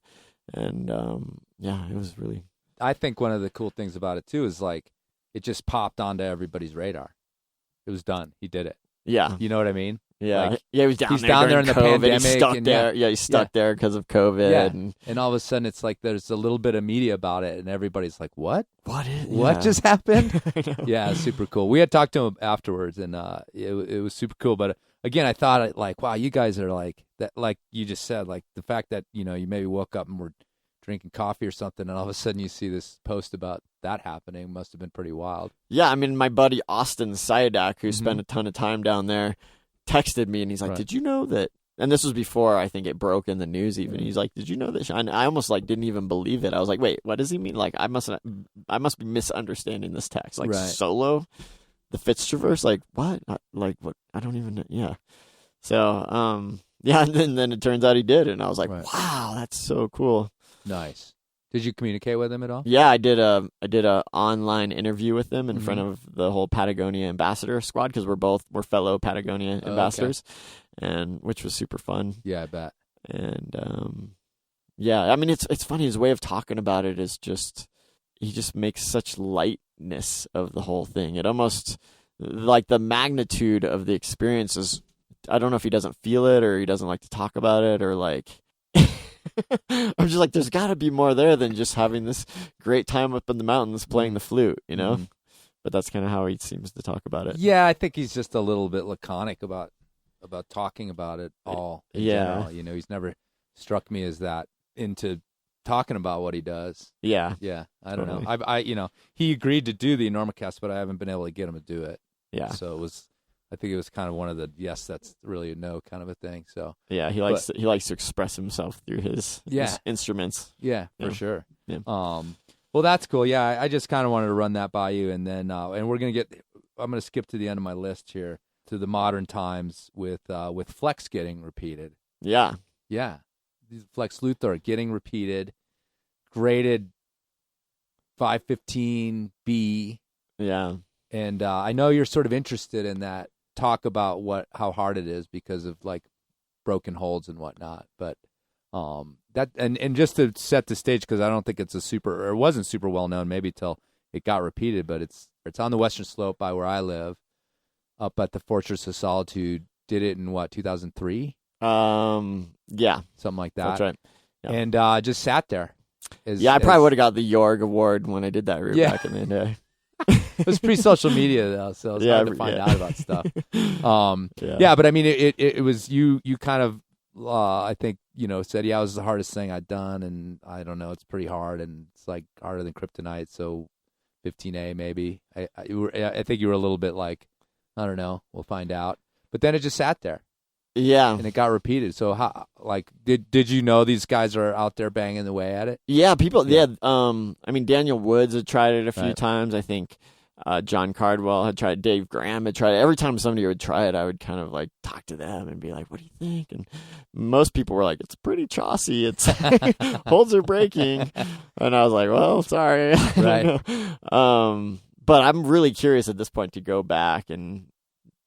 And it was really. I think one of the cool things about it too is like it just popped onto everybody's radar. It was done. He did it. Yeah. You know what I mean? Yeah. Like, he was down he's there down there during in the COVID. pandemic. He's stuck and there. Yeah, he's stuck there because of COVID. Yeah. And all of a sudden, it's like there's a little bit of media about it, and everybody's like, "What? What just happened?" Yeah, it's super cool. We had talked to him afterwards, and it was super cool. But again, I thought like, wow, you guys are like that. Like you just said, like the fact that you maybe woke up and were drinking coffee or something, and all of a sudden you see this post about that happening must have been pretty wild. Yeah, I mean, my buddy Austin Sidak, who spent a ton of time down there, texted me, and he's like, "Did you know that?" And this was before I think it broke in the news. Even he's like, "Did you know that?" And I almost like didn't even believe it. I was like, "Wait, what does he mean?" Like I must be misunderstanding this text. Like Solo, the Fitztraverse. Like what? Like what? I don't even know. Yeah. So yeah, and then it turns out he did, and I was like, "Wow, that's so cool." Nice. Did you communicate with him at all? Yeah, I did a online interview with him in front of the whole Patagonia ambassador squad because we're fellow Patagonia ambassadors, and which was super fun. Yeah, I bet. And yeah, I mean it's funny, his way of talking about it is just he just makes such lightness of the whole thing. It almost like the magnitude of the experience is, I don't know if he doesn't feel it or he doesn't like to talk about it or like. I'm just like, there's got to be more there than just having this great time up in the mountains playing the flute, But that's kind of how he seems to talk about it. Yeah, I think he's just a little bit laconic about talking about it all. Yeah, general. He's never struck me as that into talking about what he does. Yeah, I don't know. I he agreed to do the Enormocast, but I haven't been able to get him to do it. Yeah, so I think it was kind of one of the yes, that's really a no kind of a thing. So yeah, he likes to express himself through his instruments. Yeah, for sure. Yeah. Well, that's cool. Yeah, I just kind of wanted to run that by you, and then and I'm gonna skip to the end of my list here to the modern times with Flex getting repeated. Yeah. These Flex Luthor getting repeated, graded 515B. Yeah. And I know you're sort of interested in that. Talk about how hard it is because of like broken holds and whatnot. But that and just to set the stage, because I don't think it wasn't super well known maybe till it got repeated. But it's on the western slope by where I live, up at the Fortress of Solitude. Did it in 2003? Yeah, something like that. That's right. Yeah. And just sat there. I probably would have got the Jorg Award when I did that route back in the day. It was pre-social media though, so it's hard to find out about stuff. But I mean, it was you kind of I think said it was the hardest thing I'd done, and I don't know, it's pretty hard, and it's like harder than Kryptonite, so 15A maybe. I think you were a little bit like, I don't know, we'll find out. But then it just sat there. Yeah, and it got repeated. So, how, like, did you know these guys are out there banging away at it? Yeah, people. Yeah, I mean, Daniel Woods had tried it a few times. I think John Caldwell had tried it. Dave Graham had tried it. Every time somebody would try it, I would kind of like talk to them and be like, "What do you think?" And most people were like, "It's pretty chossy. It's holds are breaking," and I was like, "Well, sorry." Right. But I'm really curious at this point to go back and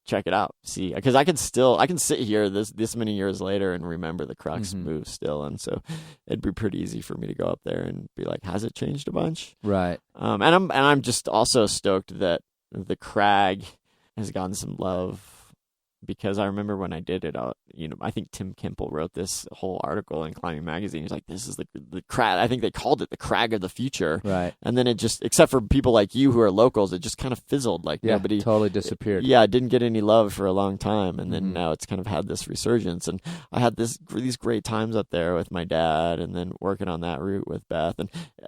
check it out, see, because I can sit here this many years later and remember the Crux move still, and so it'd be pretty easy for me to go up there and be like, has it changed a bunch? Right. And I'm just also stoked that the Crag has gotten some love, because I remember when I did it, I think Tim Kimple wrote this whole article in Climbing Magazine. He's like, this is the Crag. I think they called it the Crag of the future. Right. And then it just, except for people like you who are locals, it just kind of fizzled. Like nobody totally disappeared. Yeah, it didn't get any love for a long time, and then now it's kind of had this resurgence. And I had these great times up there with my dad, and then working on that route with Beth,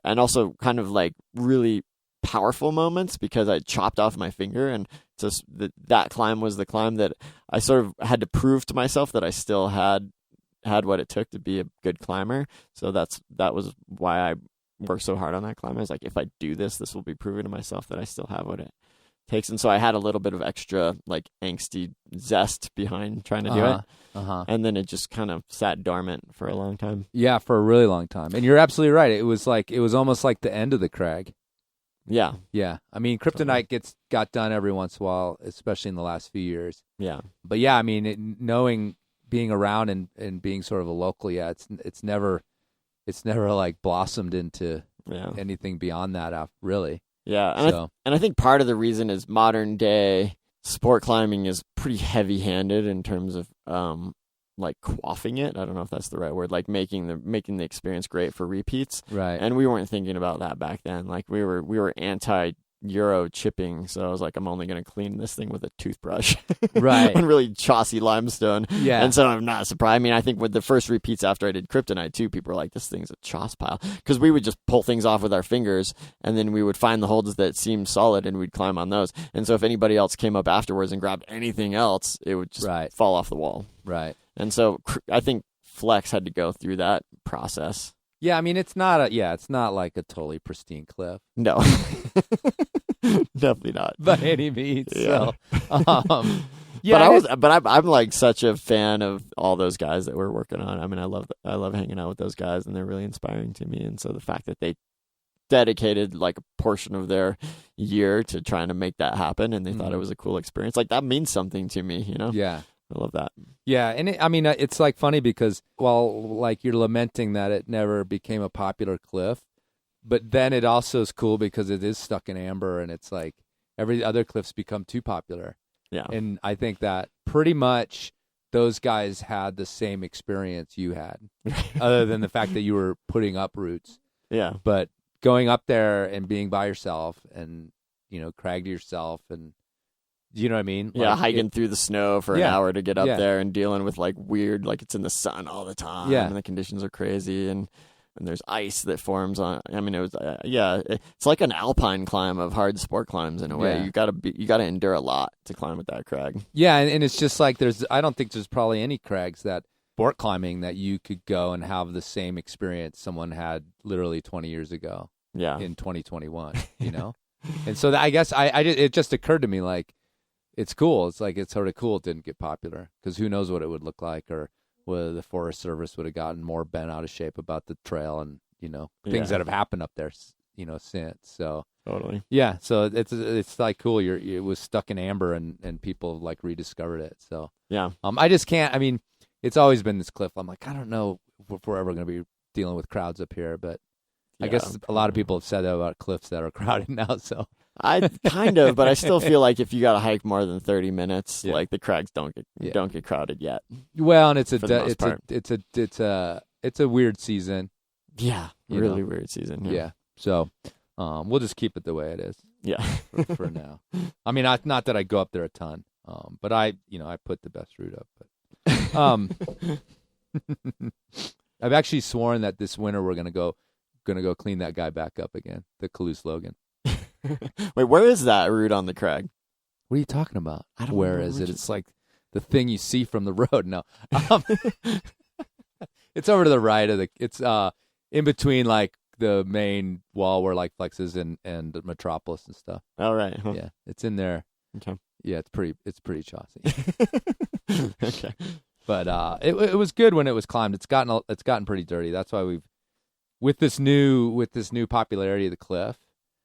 and also kind of like really powerful moments because I chopped off my finger, and just that climb was the climb that I sort of had to prove to myself that I still had what it took to be a good climber. So that was why I worked so hard on that climb. I was like, if I do this will be proven to myself that I still have what it takes. And so I had a little bit of extra like angsty zest behind trying to do it. And then it just kind of sat dormant for a long time. Yeah, for a really long time. And you're absolutely right. It was almost like the end of the Crag. Yeah. Yeah. I mean, Kryptonite got done every once in a while, especially in the last few years. Yeah. But yeah, I mean, being around and being sort of a local, it's never like blossomed into anything beyond that, really. Yeah, and I think part of the reason is modern day sport climbing is pretty heavy-handed in terms of like quaffing it. I don't know if that's the right word. Like making the experience great for repeats. Right. And we weren't thinking about that back then. Like we were anti-Euro chipping, so I was like, I'm only going to clean this thing with a toothbrush. Right. On really chossy limestone. Yeah. And so I'm not surprised. I mean, I think with the first repeats after I did Kryptonite too, people were like, this thing's a choss pile. Because we would just pull things off with our fingers, and then we would find the holds that seemed solid, and we'd climb on those. And so if anybody else came up afterwards and grabbed anything else, it would just fall off the wall. Right. And so I think Flex had to go through that process. Yeah, I mean, it's not like a totally pristine cliff. No. Definitely not. By any means. Yeah. So, yeah. I'm like such a fan of all those guys that we're working on. I mean, I love hanging out with those guys, and they're really inspiring to me. And so the fact that they dedicated like a portion of their year to trying to make that happen, and they thought it was a cool experience, like that means something to me, you know? Yeah. I love that. Yeah, and it's like funny because while like you're lamenting that it never became a popular cliff, but then it also is cool because it is stuck in amber, and it's like every other cliffs become too popular. Yeah. And I think that pretty much those guys had the same experience you had, other than the fact that you were putting up roots. Yeah. But going up there and being by yourself and, crag to yourself and, you know what I mean? Yeah, like hiking through the snow for an hour to get up there and dealing with like weird, like it's in the sun all the time. Yeah. And the conditions are crazy, and there's ice that forms on. I mean, it was it's like an alpine climb of hard sport climbs in a way. Yeah. You gotta endure a lot to climb with that crag. Yeah, and it's just like I don't think there's probably any crags that sport climbing that you could go and have the same experience someone had literally 20 years ago. Yeah. In 2021, and so I guess it just occurred to me like. It's cool. It's like it's sort of cool it didn't get popular because who knows what it would look like, or whether the Forest Service would have gotten more bent out of shape about the trail and things that have happened up there, since. So totally. Yeah. So it's like cool. It was stuck in amber and people like rediscovered it. So yeah. I just can't. I mean, it's always been this cliff. I'm like, I don't know if we're ever going to be dealing with crowds up here, but I guess a lot of people have said that about cliffs that are crowded now. So. I kind of, but I still feel like if you got to hike more than 30 minutes, like the crags don't get crowded yet. Well, and it's a weird season. Yeah, really weird season. Yeah. So, we'll just keep it the way it is. Yeah, for now. I mean, not that I go up there a ton, but I put the best route up. But I've actually sworn that this winter we're gonna go clean that guy back up again, the Calouse Logan. Wait, where is that route on the crag? What are you talking about? I don't Where know. is it? It's like the thing you see from the road. No, it's over to the right of it's in between like the main wall where like Flex is and Metropolis and stuff. All right. Huh. Yeah, it's in there. Okay. Yeah, it's pretty chossy. Okay. But it was good when it was climbed. It's gotten pretty dirty. That's why with this new popularity of the cliff.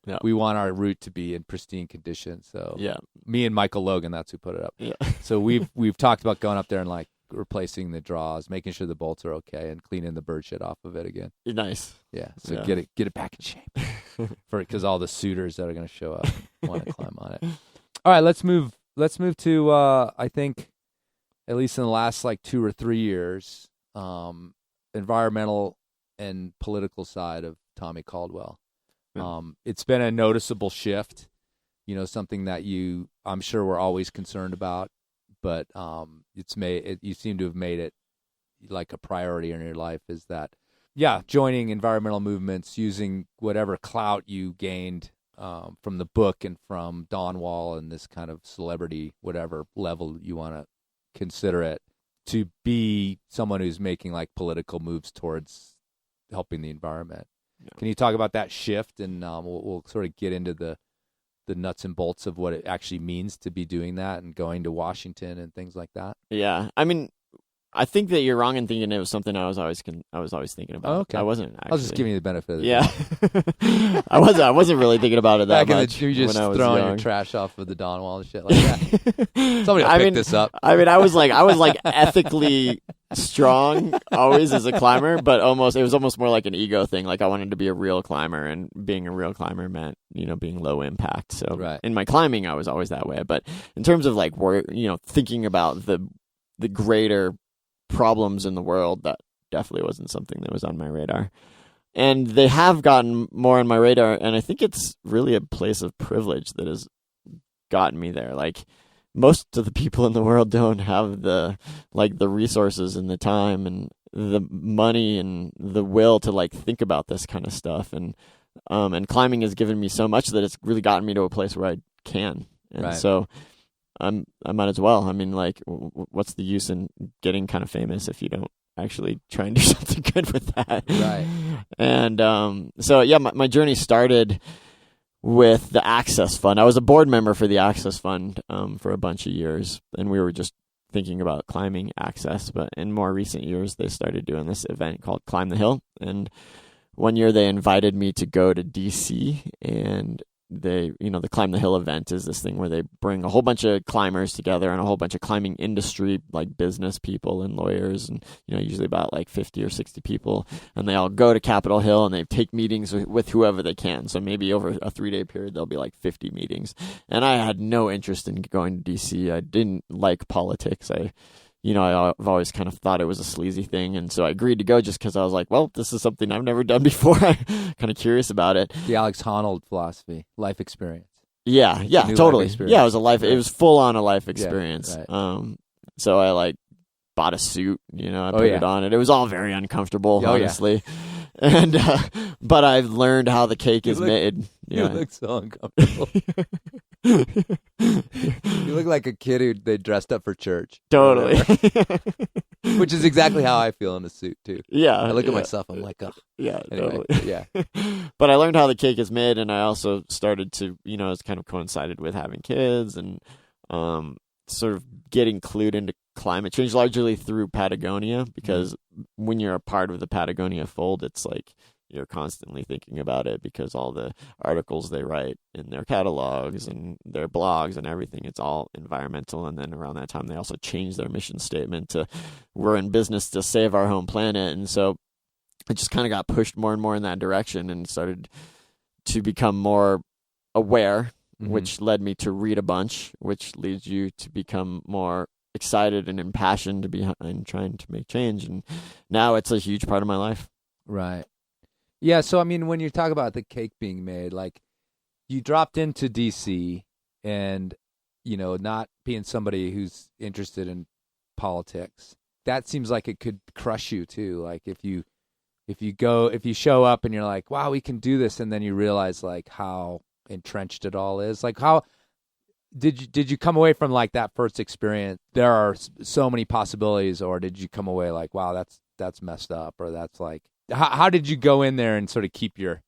Yeah. We want our route to be in pristine condition. So me and Michael Logan, that's who put it up. Yeah. So we've talked about going up there and like replacing the draws, making sure the bolts are okay, and cleaning the bird shit off of it again. Nice. Yeah. So get it back in shape because all the suitors that are going to show up want to climb on it. All right, let's move to I think at least in the last like 2 or 3 years, environmental and political side of Tommy Caldwell. It's been a noticeable shift, something that I'm sure we're always concerned about, but you seem to have made it like a priority in your life is that, joining environmental movements, using whatever clout you gained from the book and from Don Wall and this kind of celebrity, whatever level you want to consider it, to be someone who's making like political moves towards helping the environment. Can you talk about that shift, and we'll sort of get into the nuts and bolts of what it actually means to be doing that and going to Washington and things like that? Yeah, I mean, I think that you're wrong in thinking it was something I was always thinking about. Oh, okay. I wasn't. Actually. I was just giving you the benefit of it. Yeah, I wasn't really thinking about it that much. You're just when I was throwing young. your trash off of the Don Wall and shit like that. Somebody will pick this up. I mean, I was like ethically strong always as a climber, but it was almost more like an ego thing. Like I wanted to be a real climber, and being a real climber meant, being low impact. So in my climbing, I was always that way. But in terms of like, thinking about the greater problems in the world, that definitely wasn't something that was on my radar. And they have gotten more on my radar, and I think it's really a place of privilege that has gotten me there. Like, most of the people in the world don't have the resources and the time and the money and the will to like think about this kind of stuff. And climbing has given me so much that it's really gotten me to a place where I can. And so I might as well. I mean, like, what's the use in getting kind of famous if you don't actually try and do something good with that? Right. And my journey started with the Access Fund. I was a board member for the Access Fund for a bunch of years, and we were just thinking about climbing access. But in more recent years, they started doing this event called Climb the Hill. And one year they invited me to go to DC, and the Climb the Hill event is this thing where they bring a whole bunch of climbers together and a whole bunch of climbing industry, like business people and lawyers, and usually about like 50 or 60 people, and they all go to Capitol Hill and they take meetings with whoever they can. So maybe over a 3-day period there'll be like 50 meetings. And I had no interest in going to DC. I didn't like politics. I've always kind of thought it was a sleazy thing, and so I agreed to go just because I was like, well, this is something I've never done before. I'm kind of curious about it. The Alex Honnold philosophy, life experience. Yeah, totally. Yeah, it was it was full on a life experience. Yeah, right. So I like bought a suit, I put it on, and it was all very uncomfortable, honestly. Yeah. And but I've learned how the cake is made. You look so uncomfortable. You look like a kid who they dressed up for church. Totally. Which is exactly how I feel in a suit too. Yeah. I look at myself, I'm like, oh. Yeah, anyway, totally. Yeah. But I learned how the cake is made, and I also started to, it's kind of coincided with having kids and sort of getting clued into climate change largely through Patagonia, because when you're a part of the Patagonia fold, it's like you're constantly thinking about it, because all the articles they write in their catalogs and their blogs and everything, it's all environmental. And then around that time, they also changed their mission statement to, we're in business to save our home planet. And so it just kind of got pushed more and more in that direction, and started to become more aware, which led me to read a bunch, which leads you to become more excited and impassioned behind trying to make change. And now it's a huge part of my life. Right. Yeah, so I mean, when you talk about the cake being made, like, you dropped into DC and, not being somebody who's interested in politics, that seems like it could crush you too. Like, if you show up and you're like, wow, we can do this, and then you realize like how entrenched it all is. Like, how did you come away from like that first experience? There are so many possibilities, or did you come away like, wow, that's messed up, or that's like, how did you go in there and sort of keep your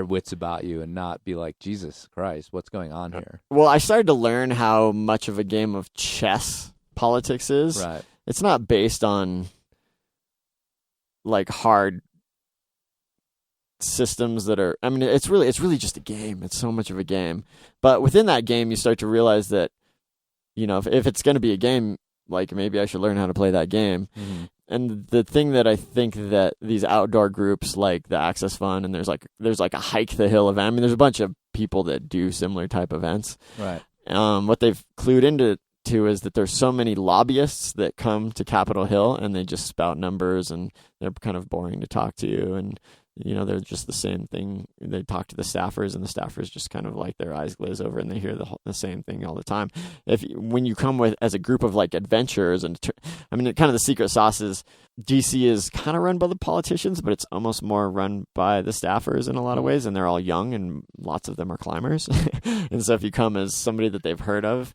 wits about you and not be like, Jesus Christ, what's going on here? Well, I started to learn how much of a game of chess politics is. Right. It's not based on like hard systems that are, I mean, it's really just a game. It's so much of a game. But within that game, you start to realize that, if it's going to be a game, like, maybe I should learn how to play that game. Mm-hmm. And the thing that I think that these outdoor groups like the Access Fund, and there's like a Hike the Hill event. I mean, there's a bunch of people that do similar type events. Right. What they've clued into is that there's so many lobbyists that come to Capitol Hill, and they just spout numbers, and they're kind of boring to talk to, and they're just the same thing. They talk to the staffers, and the staffers just kind of like their eyes glaze over, and they hear the same thing all the time. When you come as a group of like adventurers, and kind of the secret sauce is DC is kind of run by the politicians, but it's almost more run by the staffers in a lot of ways, and they're all young, and lots of them are climbers. And so if you come as somebody that they've heard of,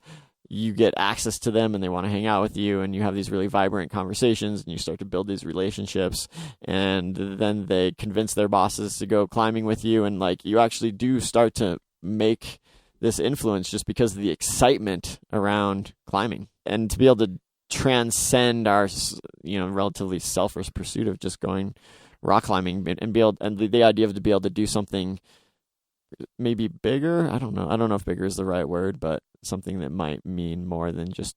you get access to them, and they want to hang out with you, and you have these really vibrant conversations, and you start to build these relationships, and then they convince their bosses to go climbing with you, and like, you actually do start to make this influence just because of the excitement around climbing, and to be able to transcend our relatively selfish pursuit of just going rock climbing, and the idea of to be able to do something maybe bigger. I don't know if bigger is the right word, but something that might mean more than just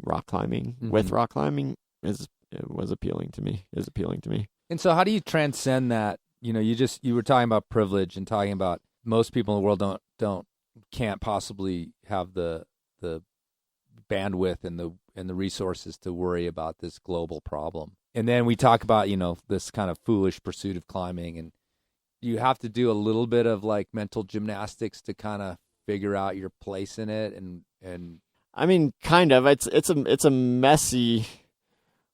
rock climbing with rock climbing is it was appealing to me. Is appealing to me. And so, how do you transcend that? You know, you were talking about privilege and talking about most people in the world can't possibly have the bandwidth and the resources to worry about this global problem. And then we talk about, you know, this kind of foolish pursuit of climbing, and you have to do a little bit of like mental gymnastics to kind of figure out your place in it. And I mean, kind of. It's a messy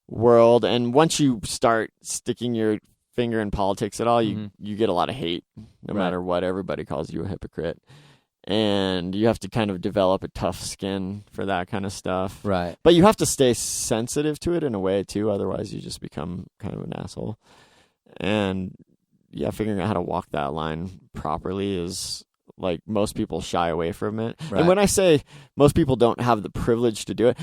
world, and once you start sticking your finger in politics at all, you get a lot of hate, no matter what. Everybody calls you a hypocrite. And you have to kind of develop a tough skin for that kind of stuff. Right. But you have to stay sensitive to it in a way, too. Otherwise, you just become kind of an asshole. And, yeah, figuring out how to walk that line properly is, like, most people shy away from it. Right. And when I say most people don't have the privilege to do it,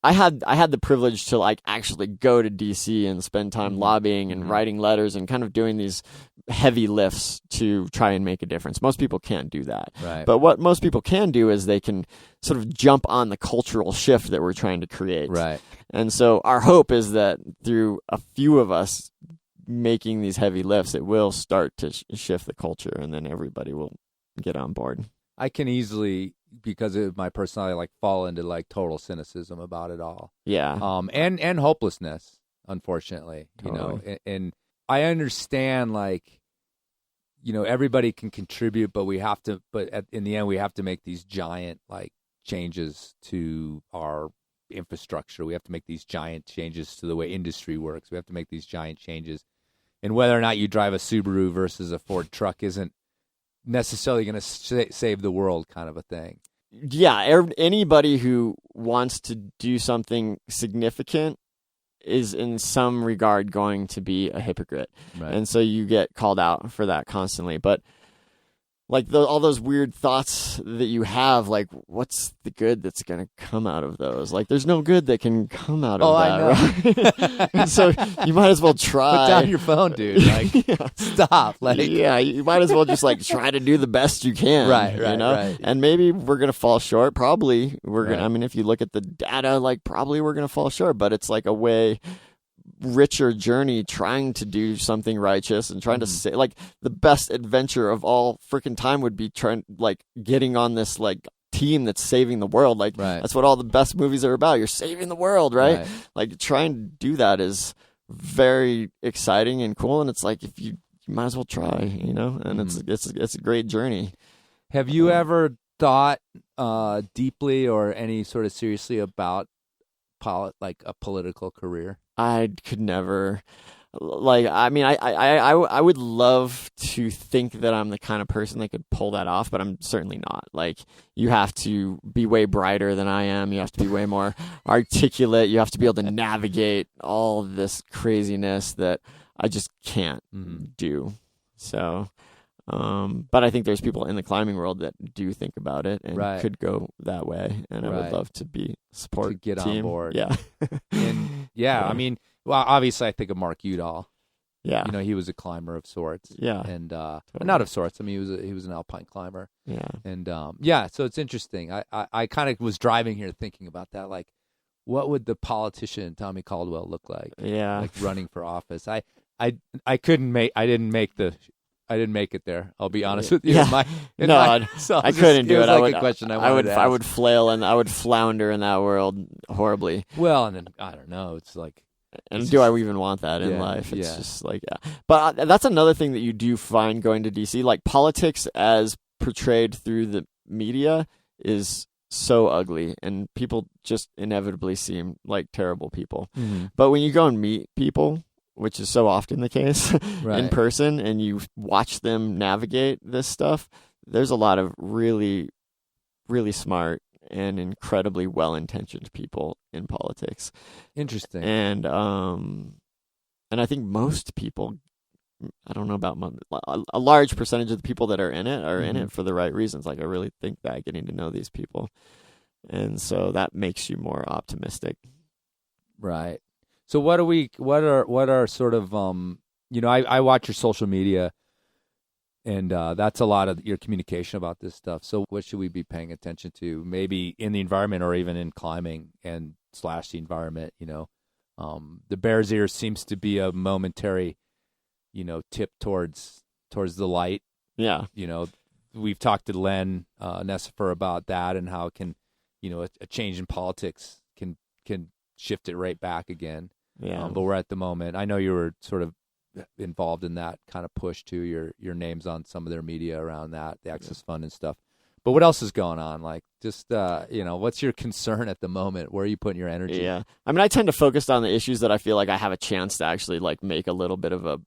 I had the privilege to, like, actually go to D.C. and spend time lobbying and writing letters and kind of doing these heavy lifts to try and make a difference. Most people can't do that. Right. But what most people can do is they can sort of jump on the cultural shift that we're trying to create. Right. And so our hope is that through a few of us making these heavy lifts, it will start to shift the culture, and then everybody will get on board. I can easily, because of my personality, like fall into like total cynicism about it all. Yeah. And hopelessness, unfortunately. Totally. You know, and I understand, like, you know, everybody can contribute, but in the end, we have to make these giant like changes to our infrastructure. We have to make these giant changes to the way industry works. We have to make these giant changes, and whether or not you drive a Subaru versus a Ford truck isn't necessarily going to save the world, kind of a thing. Yeah, anybody who wants to do something significant is in some regard going to be a hypocrite. Right. And so you get called out for that constantly. But like all those weird thoughts that you have, like, what's the good that's going to come out of those? Like, there's no good that can come out of that, right? And so you might as well try. Put down your phone, dude. Like, stop. Like, yeah, you might as well just like try to do the best you can. Right, you know? right. And maybe we're going to fall short. Probably we're going to, Right. I mean, if you look at the data, like probably we're going to fall short, but it's like a way richer journey trying to do something righteous and trying to say, like, the best adventure of all freaking time would be getting on this like team that's saving the world. Like, Right. that's what all the best movies are about. You're saving the world, right? Like, trying to do that is very exciting and cool, and it's like, if you might as well try, you know. And it's a great journey. Have you ever thought deeply or any sort of seriously about like a political career? I could never. Like, I mean, I would love to think that I'm the kind of person that could pull that off, but I'm certainly not. Like, you have to be way brighter than I am. You have to be way more articulate. You have to be able to navigate all of this craziness that I just can't do. So, but I think there's people in the climbing world that do think about it and could go that way. And I would love to be support to get team. on board. Yeah. And I mean, well, obviously I think of Mark Udall. Yeah. You know, he was a climber of sorts. Yeah. And Totally. not of sorts. I mean, he was an alpine climber. Yeah. And so it's interesting. I kind of was driving here thinking about that, like, what would the politician Tommy Caldwell look like? Yeah. Like, running for office. I didn't make it there. I'll be honest with you. Yeah. I couldn't do it. I would flail and I would flounder in that world horribly. Well, and then I don't know. It's like, and do I even want that in life? It's just like, But that's another thing that you do find going to DC. Like, politics as portrayed through the media is so ugly, and people just inevitably seem like terrible people. Mm-hmm. But when you go and meet people, which is so often the case Right. in person, and you watch them navigate this stuff, there's a lot of really, really smart and incredibly well-intentioned people in politics. Interesting. And I think most people, I don't know about a large percentage of the people that are in it are in it for the right reasons. Like, I really think that, getting to know these people. And so that makes you more optimistic. Right. So what are sort of, you know, I watch your social media, and that's a lot of your communication about this stuff. So what should we be paying attention to, maybe in the environment or even in climbing and / the environment, you know? The Bear's Ear seems to be a momentary, tip towards the light. Yeah. We've talked to Len Nessifer about that and how it can, a change in politics can shift it right back again. Yeah. But we're at the moment. I know you were sort of involved in that kind of push too. Your name's on some of their media around that, the Access Fund and stuff. But what else is going on? Like, just what's your concern at the moment? Where are you putting your energy? Yeah. I mean, I tend to focus on the issues that I feel like I have a chance to actually like make a little bit of a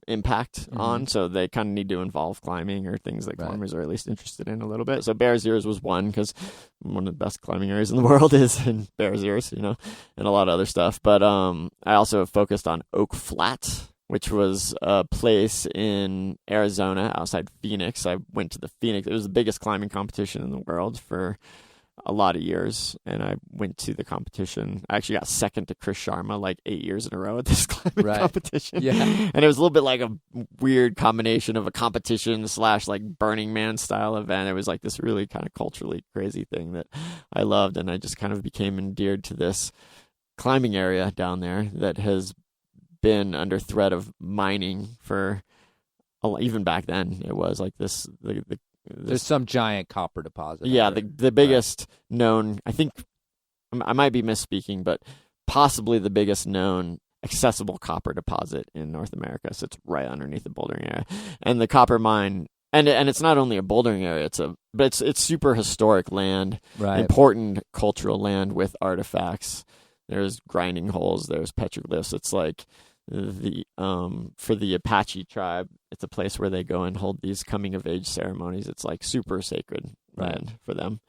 impact on, so they kind of need to involve climbing or things that climbers are at least interested in a little bit. So Bears Ears was one, because one of the best climbing areas in the world is in Bears Ears, and a lot of other stuff. But I also focused on Oak Flat, which was a place in Arizona outside Phoenix. I went to the Phoenix. It was the biggest climbing competition in the world for a lot of years, and I went to the competition. I actually got second to Chris Sharma like 8 years in a row at this climbing competition. Yeah. And it was a little bit like a weird combination of a competition / like Burning Man style event. It was like this really kind of culturally crazy thing that I loved, and I just kind of became endeared to this climbing area down there that has been under threat of mining for even back then. It was like this there's some giant copper deposit. Yeah, the biggest known, I think, I might be misspeaking, but possibly the biggest known accessible copper deposit in North America. So it's right underneath the bouldering area. And the copper mine, and it's not only a bouldering area, but it's super historic land, important cultural land with artifacts. There's grinding holes, there's petroglyphs. It's like for the Apache tribe, it's a place where they go and hold these coming of age ceremonies. It's like super sacred land for them.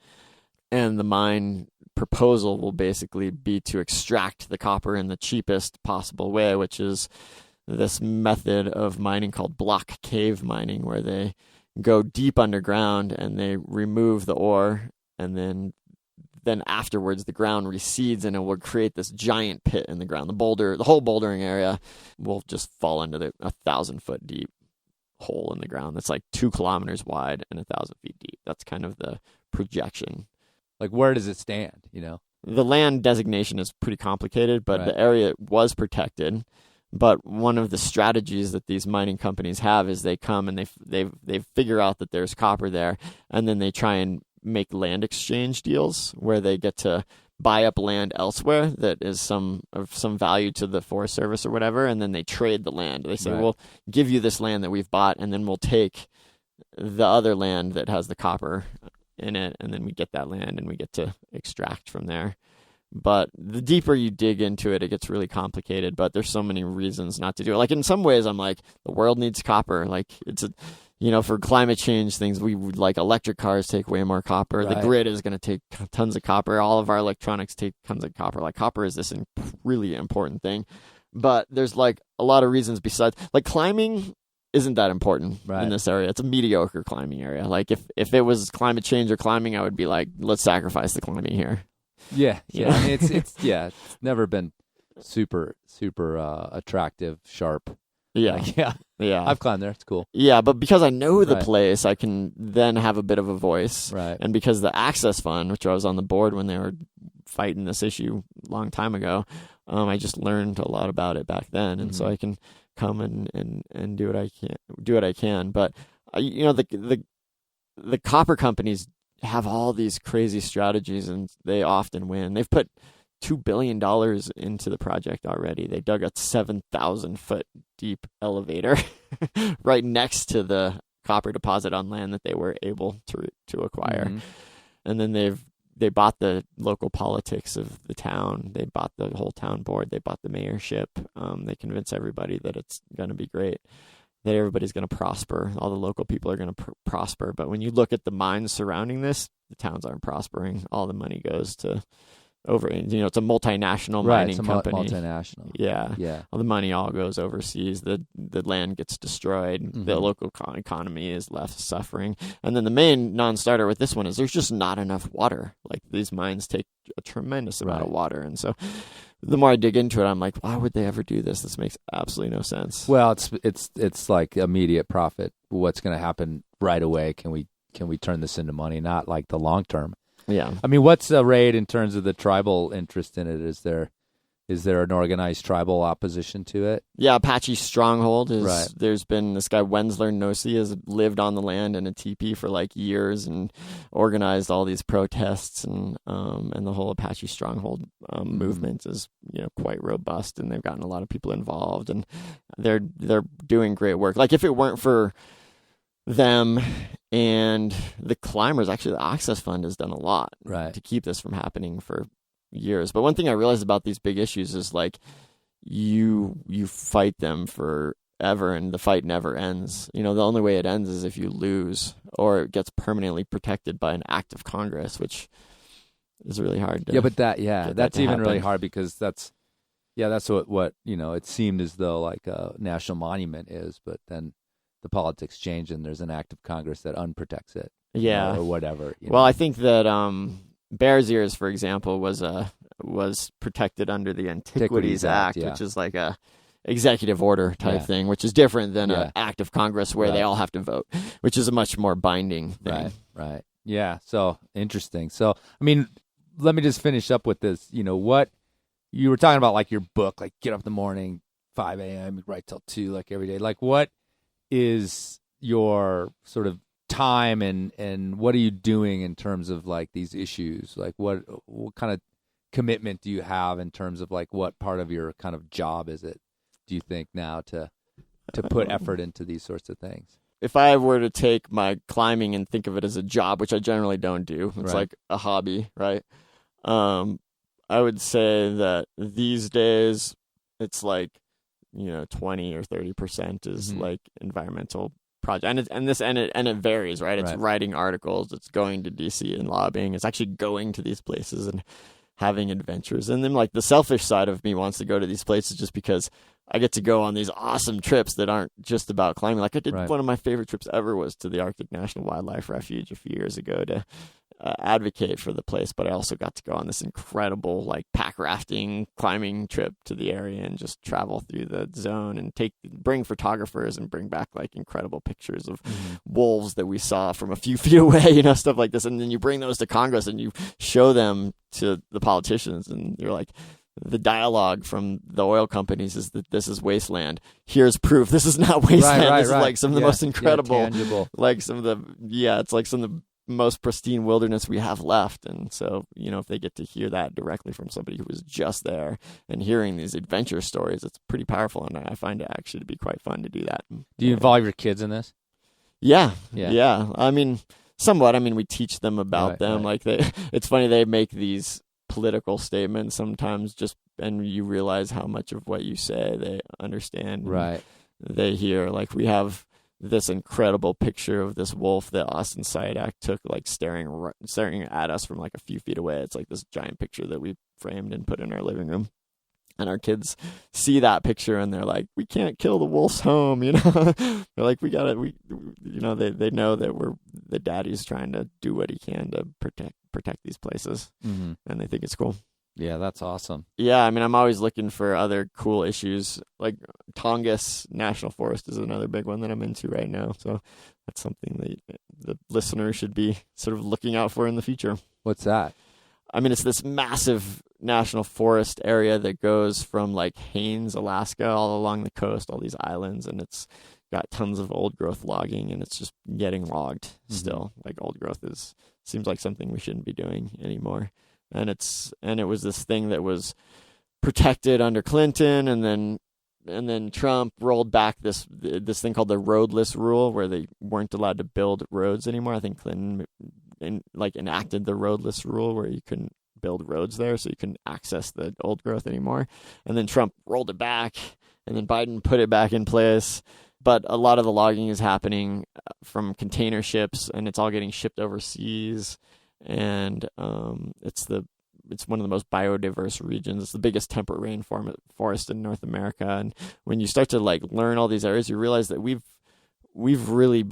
And the mine proposal will basically be to extract the copper in the cheapest possible way, which is this method of mining called block cave mining, where they go deep underground and they remove the ore, and then afterwards the ground recedes and it will create this giant pit in the ground. The whole bouldering area will just fall into the 1,000-foot deep hole in the ground that's like 2 kilometers wide and 1,000 feet deep. That's kind of the projection. Like, where does it stand? The land designation is pretty complicated, but the area was protected. But one of the strategies that these mining companies have is they come and they figure out that there's copper there, and then they try and make land exchange deals where they get to buy up land elsewhere that is of some value to the Forest Service or whatever, and then they trade the land. They say, we'll give you this land that we've bought, and then we'll take the other land that has the copper in it, and then we get that land and we get to extract from there. But the deeper you dig into it, it gets really complicated, but there's so many reasons not to do it. Like, in some ways, I'm like, the world needs copper. Like, for climate change things, we would, like, electric cars take way more copper. The grid is going to take tons of copper. All of our electronics take tons of copper. Like, copper is this really important thing. But there's, like, a lot of reasons besides. Like, climbing isn't that important in this area. It's a mediocre climbing area. Like, if it was climate change or climbing, I would be like, let's sacrifice the climbing here. Yeah. I mean, it's never been super attractive, sharp. Yeah. Yeah. I've climbed there. It's cool. Yeah, but because I know the place, I can then have a bit of a voice. Right. And because the Access Fund, which I was on the board when they were fighting this issue a long time ago, I just learned a lot about it back then, and so I can come and do what I can. But the copper companies have all these crazy strategies, and they often win. They've put $2 billion into the project already. They dug a 7,000-foot deep elevator right next to the copper deposit on land that they were able to acquire. And then they bought the local politics of the town. They bought the whole town board. They bought the mayorship. They convince everybody that it's going to be great, that everybody's going to prosper. All the local people are going to prosper. But when you look at the mines surrounding this, the towns aren't prospering. All the money goes to it's a multinational mining company. Multinational. Yeah. All the money all goes overseas. The land gets destroyed. The local economy is left suffering. And then the main non-starter with this one is there's just not enough water. Like, these mines take a tremendous amount of water. And so the more I dig into it, I'm like, why would they ever do this? This makes absolutely no sense. Well, it's like immediate profit. What's going to happen right away? Can we turn this into money? Not like the long term. Yeah. I mean, what's the rate in terms of the tribal interest in it? Is Is there an organized tribal opposition to it? Yeah, Apache Stronghold is. Right. There's been this guy Wensler Nossi has lived on the land in a teepee for like years and organized all these protests, and the whole Apache Stronghold movement is quite robust, and they've gotten a lot of people involved, and they're doing great work. Like if it weren't for them and the climbers, actually the Access Fund has done a lot to keep this from happening for years. But one thing I realized about these big issues is like you fight them forever and the fight never ends. The only way it ends is if you lose or it gets permanently protected by an act of Congress, which is really hard to that's even happen. Really hard because that's what it seemed as though like a national monument is, but then the politics change and there's an act of Congress that unprotects it. Or whatever. Well, I think that Bears Ears, for example, was protected under the Antiquities Act, which is like a executive order type thing, which is different than an act of Congress where they all have to vote, which is a much more binding thing. Right. Yeah. So interesting. So, I mean, let me just finish up with this. What you were talking about, like your book, like get up in the morning, 5 a.m., write till 2, like every day. Like what is your sort of time and what are you doing in terms of like these issues? Like what kind of commitment do you have in terms of like what part of your kind of job is it, do you think, now to put effort into these sorts of things? If I were to take my climbing and think of it as a job, which I generally don't do, it's like a hobby, right? I would say that these days it's like 20 or 30% is like environmental project, and it varies, right? It's writing articles, it's going to DC and lobbying, it's actually going to these places and having adventures. And then like the selfish side of me wants to go to these places just because I get to go on these awesome trips that aren't just about climbing. Like I did one of my favorite trips ever was to the Arctic National Wildlife Refuge a few years ago to advocate for the place, but I also got to go on this incredible like pack rafting climbing trip to the area and just travel through the zone and bring photographers and bring back like incredible pictures of wolves that we saw from a few feet away, stuff like this. And then you bring those to Congress and you show them to the politicians, and you're like, the dialogue from the oil companies is that this is wasteland. Here's proof. This is not wasteland. This is like some of the most incredible, like some of the, it's like some of the most pristine wilderness we have left. And so, if they get to hear that directly from somebody who was just there and hearing these adventure stories, it's pretty powerful. And I find it actually to be quite fun to do that. Do you involve your kids in this? Yeah. I mean, somewhat. I mean, we teach them about them. Like it's funny, they make these political statements sometimes and you realize how much of what you say they understand. They hear. Like we have this incredible picture of this wolf that Austin Syadak took, like staring at us from like a few feet away. It's like this giant picture that we framed and put in our living room. And our kids see that picture and they're like, we can't kill the wolf's home, They're like, they know that daddy's trying to do what he can to protect these places. And they think it's cool. Yeah, that's awesome. Yeah, I mean, I'm always looking for other cool issues. Like Tongass National Forest is another big one that I'm into right now. So that's something that the listener should be sort of looking out for in the future. What's that? I mean, it's this massive national forest area that goes from like Haines, Alaska, all along the coast, all these islands, and it's got tons of old growth logging, and it's just getting logged still. Like old growth seems like something we shouldn't be doing anymore. And it was this thing that was protected under Clinton, and then Trump rolled back this thing called the roadless rule, where they weren't allowed to build roads anymore. I think Clinton enacted the roadless rule where you couldn't build roads there, so you couldn't access the old growth anymore. And then Trump rolled it back, and then Biden put it back in place. But a lot of the logging is happening from container ships, and it's all getting shipped overseas. And it's one of the most biodiverse regions. It's the biggest temperate rainforest in North America. And when you start to like learn all these areas, you realize that we've really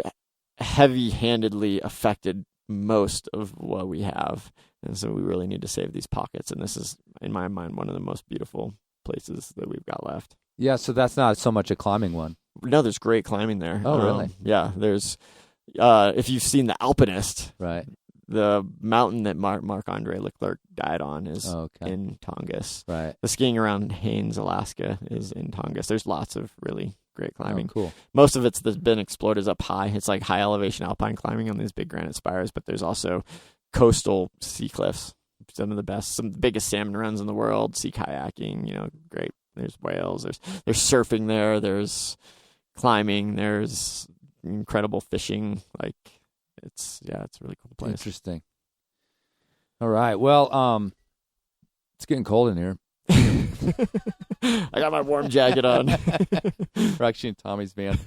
heavy-handedly affected most of what we have. And so we really need to save these pockets. And this is, in my mind, one of the most beautiful places that we've got left. Yeah, so that's not so much a climbing one. No, there's great climbing there. Oh, really? Yeah, there's if you've seen The Alpinist, right? The mountain that Marc-Andre Leclerc died on is in Tongass. Right. The skiing around Haines, Alaska is in Tongass. There's lots of really great climbing. Oh, cool. Most of it's been explored is up high. It's like high elevation alpine climbing on these big granite spires, but there's also coastal sea cliffs. Some of the biggest salmon runs in the world, sea kayaking, great. There's whales, there's surfing there, there's climbing, there's incredible fishing. Like it's a really cool place. Interesting. All right. Well, it's getting cold in here. I got my warm jacket on. We're actually in Tommy's van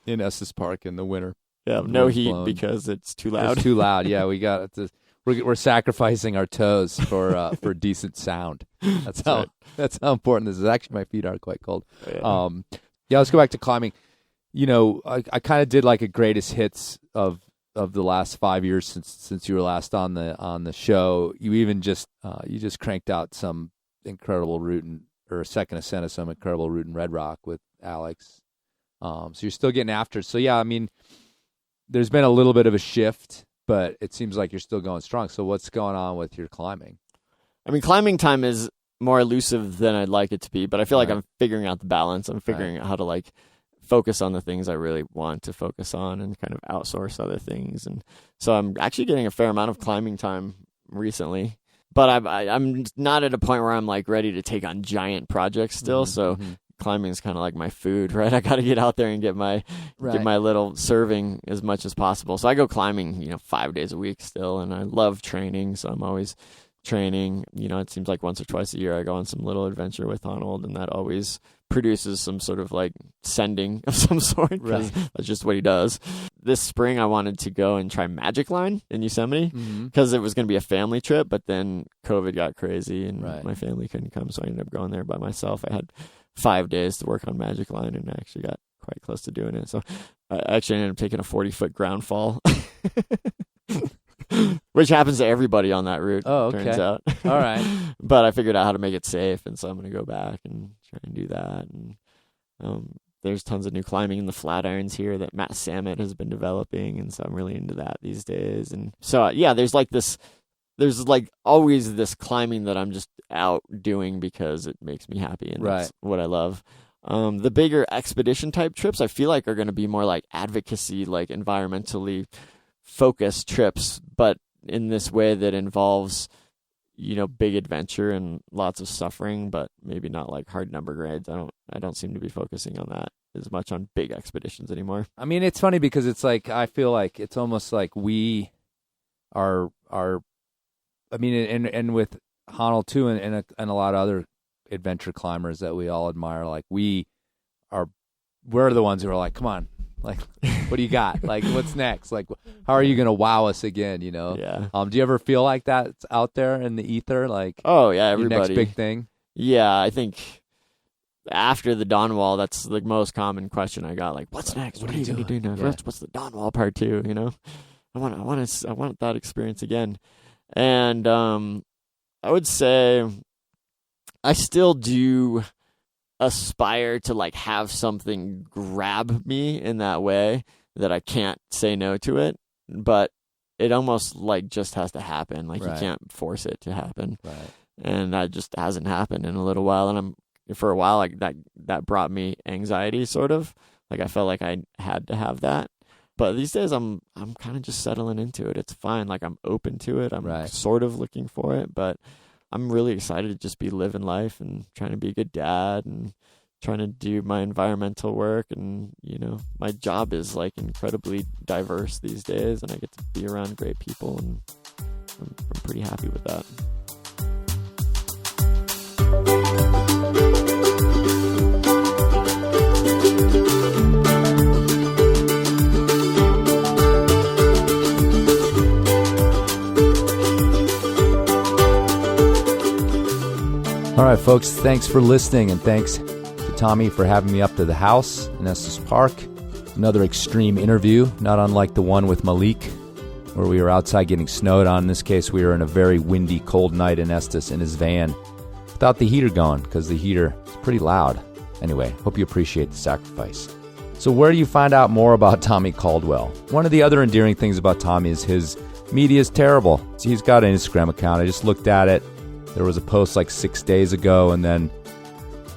in Estes Park in the winter. Yeah, no heat because it's too loud. It's too loud. Yeah, we're sacrificing our toes for decent sound. That's how important this is. Actually, my feet are quite cold. Yeah. Let's go back to climbing. I kind of did like a greatest hits of the last 5 years since you were last on the show. You even just cranked out some incredible or a second ascent of some incredible route in Red Rock with Alex. So you're still getting after it. So yeah, I mean, there's been a little bit of a shift, but it seems like you're still going strong. So what's going on with your climbing? I mean, climbing time is more elusive than I'd like it to be, but I feel like I'm figuring out the balance. I'm figuring out how to like focus on the things I really want to focus on and kind of outsource other things. And so I'm actually getting a fair amount of climbing time recently, but I'm not at a point where I'm like ready to take on giant projects still. So climbing is kind of like my food, right? I got to get out there and get my little serving as much as possible. So I go climbing, 5 days a week still, and I love training. So I'm always training. It seems like once or twice a year I go on some little adventure with Honnold, and that always produces some sort of like sending of some sort. Right. That's just what he does. This spring I wanted to go and try Magic Line in Yosemite because it was going to be a family trip, but then COVID got crazy and my family couldn't come, so I ended up going there by myself. I had 5 days to work on Magic Line, and I actually got quite close to doing it. So I actually ended up taking a 40-foot ground fall, which happens to everybody on that route. Oh, okay. Turns out. All right. But I figured out how to make it safe, and so I'm going to go back and try and do that. And there's tons of new climbing in the Flatirons here that Matt Samet has been developing, and so I'm really into that these days. And so, there's always this climbing that I'm just out doing because it makes me happy, and that's what I love. The bigger expedition type trips I feel like are going to be more like advocacy, like environmentally focused trips, but in this way that involves big adventure and lots of suffering, but maybe not like hard number grades. I don't seem to be focusing on that as much on big expeditions anymore. I mean, it's funny because it's like I feel like it's almost like we are I mean, and with Honnold too, and a lot of other adventure climbers that we all admire, like we're the ones who are like, come on, like, what do you got? Like, what's next? Like, how are you going to wow us again? Yeah. Do you ever feel like that's out there in the ether? Like, oh yeah, everybody. Next big thing. Yeah, I think after the Dawn Wall, that's the most common question I got. Like, what's next? What are you going to do next? Yeah. What's the Dawn Wall part 2? I want that experience again. And I would say I still do aspire to like have something grab me in that way that I can't say no to it, but it almost like just has to happen. Like you can't force it to happen. Right. And that just hasn't happened in a little while. And for a while, like that brought me anxiety, sort of. Like I felt like I had to have that. But these days I'm kind of just settling into it. It's fine. Like I'm open to it. I'm sort of looking for it, but I'm really excited to just be living life and trying to be a good dad and trying to do my environmental work. And, my job is like incredibly diverse these days, and I get to be around great people, and I'm pretty happy with that. All right, folks, thanks for listening, and thanks to Tommy for having me up to the house in Estes Park. Another extreme interview, not unlike the one with Malik, where we were outside getting snowed on. In this case, we were in a very windy, cold night in Estes in his van without the heater going, because the heater is pretty loud. Anyway, hope you appreciate the sacrifice. So where do you find out more about Tommy Caldwell? One of the other endearing things about Tommy is his media is terrible. He's got an Instagram account. I just looked at it. There was a post like 6 days ago, and then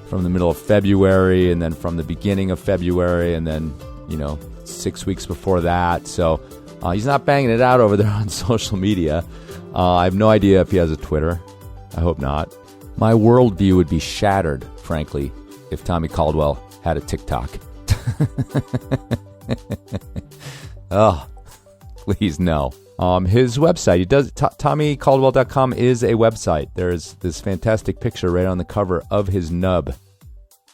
from the middle of February, and then from the beginning of February, and then, 6 weeks before that. So he's not banging it out over there on social media. I have no idea if he has a Twitter. I hope not. My worldview would be shattered, frankly, if Tommy Caldwell had a TikTok. Oh, please no. His website, he does, TommyCaldwell.com is a website. There's this fantastic picture right on the cover of his nub,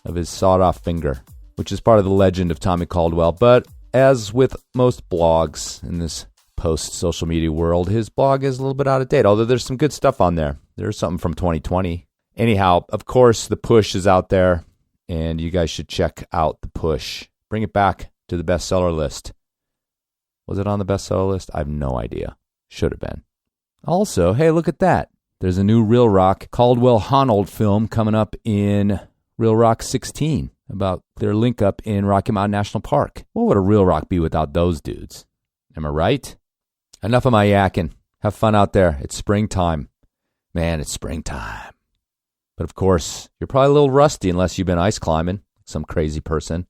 of his sawed-off finger, which is part of the legend of Tommy Caldwell. But as with most blogs in this post-social media world, his blog is a little bit out of date, although there's some good stuff on there. There's something from 2020. Anyhow, of course, the push is out there, and you guys should check out the push. Bring it back to the bestseller list. Was it on the bestseller list? I have no idea. Should have been. Also, hey, look at that. There's a new Real Rock Caldwell Honnold film coming up in Real Rock 16 about their link up in Rocky Mountain National Park. What would a Real Rock be without those dudes? Am I right? Enough of my yakking. Have fun out there. It's springtime. Man, it's springtime. But of course, you're probably a little rusty unless you've been ice climbing, some crazy person.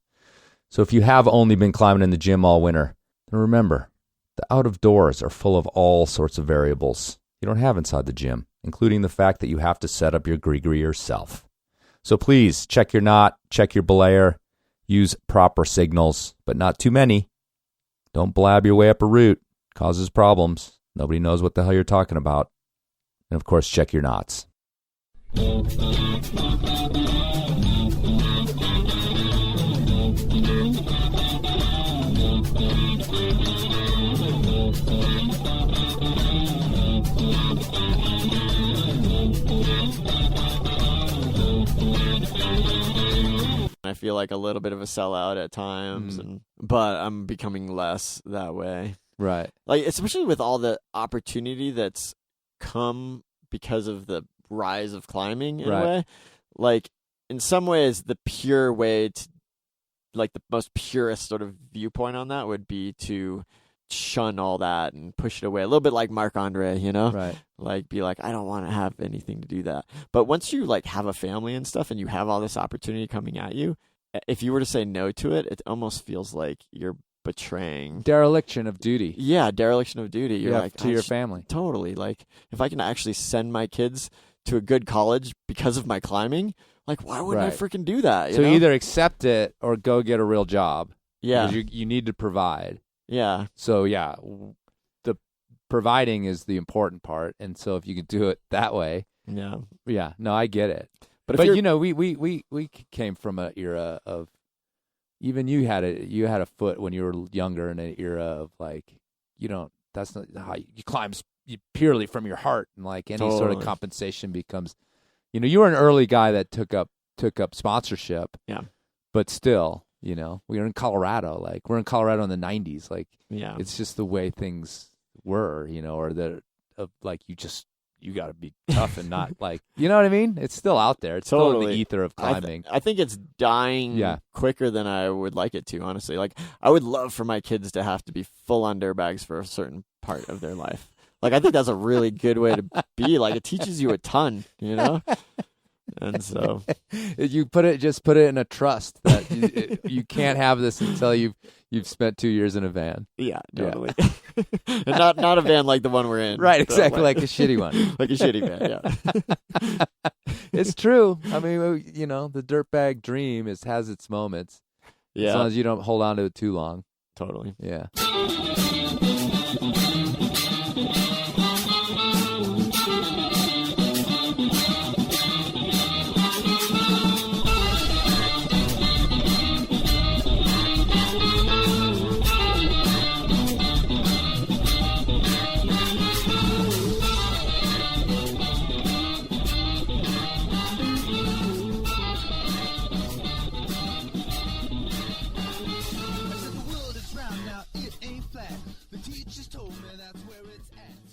So if you have only been climbing in the gym all winter, then remember, the out of doors are full of all sorts of variables you don't have inside the gym, including the fact that you have to set up your gree-gree yourself. So please, check your knot, check your belayer, use proper signals, but not too many. Don't blab your way up a route. Causes problems. Nobody knows what the hell you're talking about. And of course, check your knots. I feel like a little bit of a sellout at times, but I'm becoming less that way. Right. Like, especially with all the opportunity that's come because of the rise of climbing in a way. Like, in some ways, the pure way to, like, the most purest sort of viewpoint on that would be to shun all that and push it away. A little bit like Marc-Andre, Right. Like, be like, I don't want to have anything to do that. But once you, like, have a family and stuff and you have all this opportunity coming at you, if you were to say no to it, it almost feels like you're betraying. Dereliction of duty. Yeah, dereliction of duty. You're like, to your family. Totally. Like, if I can actually send my kids to a good college because of my climbing, like, why wouldn't I freaking do that? So either accept it or go get a real job. Yeah. Because you need to provide. Yeah. So, yeah, the providing is the important part. And so if you can do it that way. Yeah. Yeah. No, I get it. But we came from an era of, even you had a foot when you were younger in an era of, like, that's not how you climb purely from your heart, and like any sort of compensation becomes, you were an early guy that took up sponsorship. Yeah. But still, we were in Colorado, like we're in Colorado in the 90s. Like, yeah, it's just the way things were, or like you got to be tough and not like, you know what I mean? It's still out there. It's still in the ether of climbing. I think it's dying quicker than I would like it to, honestly. Like, I would love for my kids to have to be full on dirtbags for a certain part of their life. Like, I think that's a really good way to be. Like, it teaches you a ton, And so you put it in a trust that you can't have this until you've spent 2 years in a van. Yeah, totally. Yeah. And not a van like the one we're in. Right, exactly, like a shitty one. Like a shitty van, yeah. It's true. I mean, the dirtbag dream has its moments. Yeah. As long as you don't hold on to it too long. Totally. Yeah. The teachers told me that's where it's at.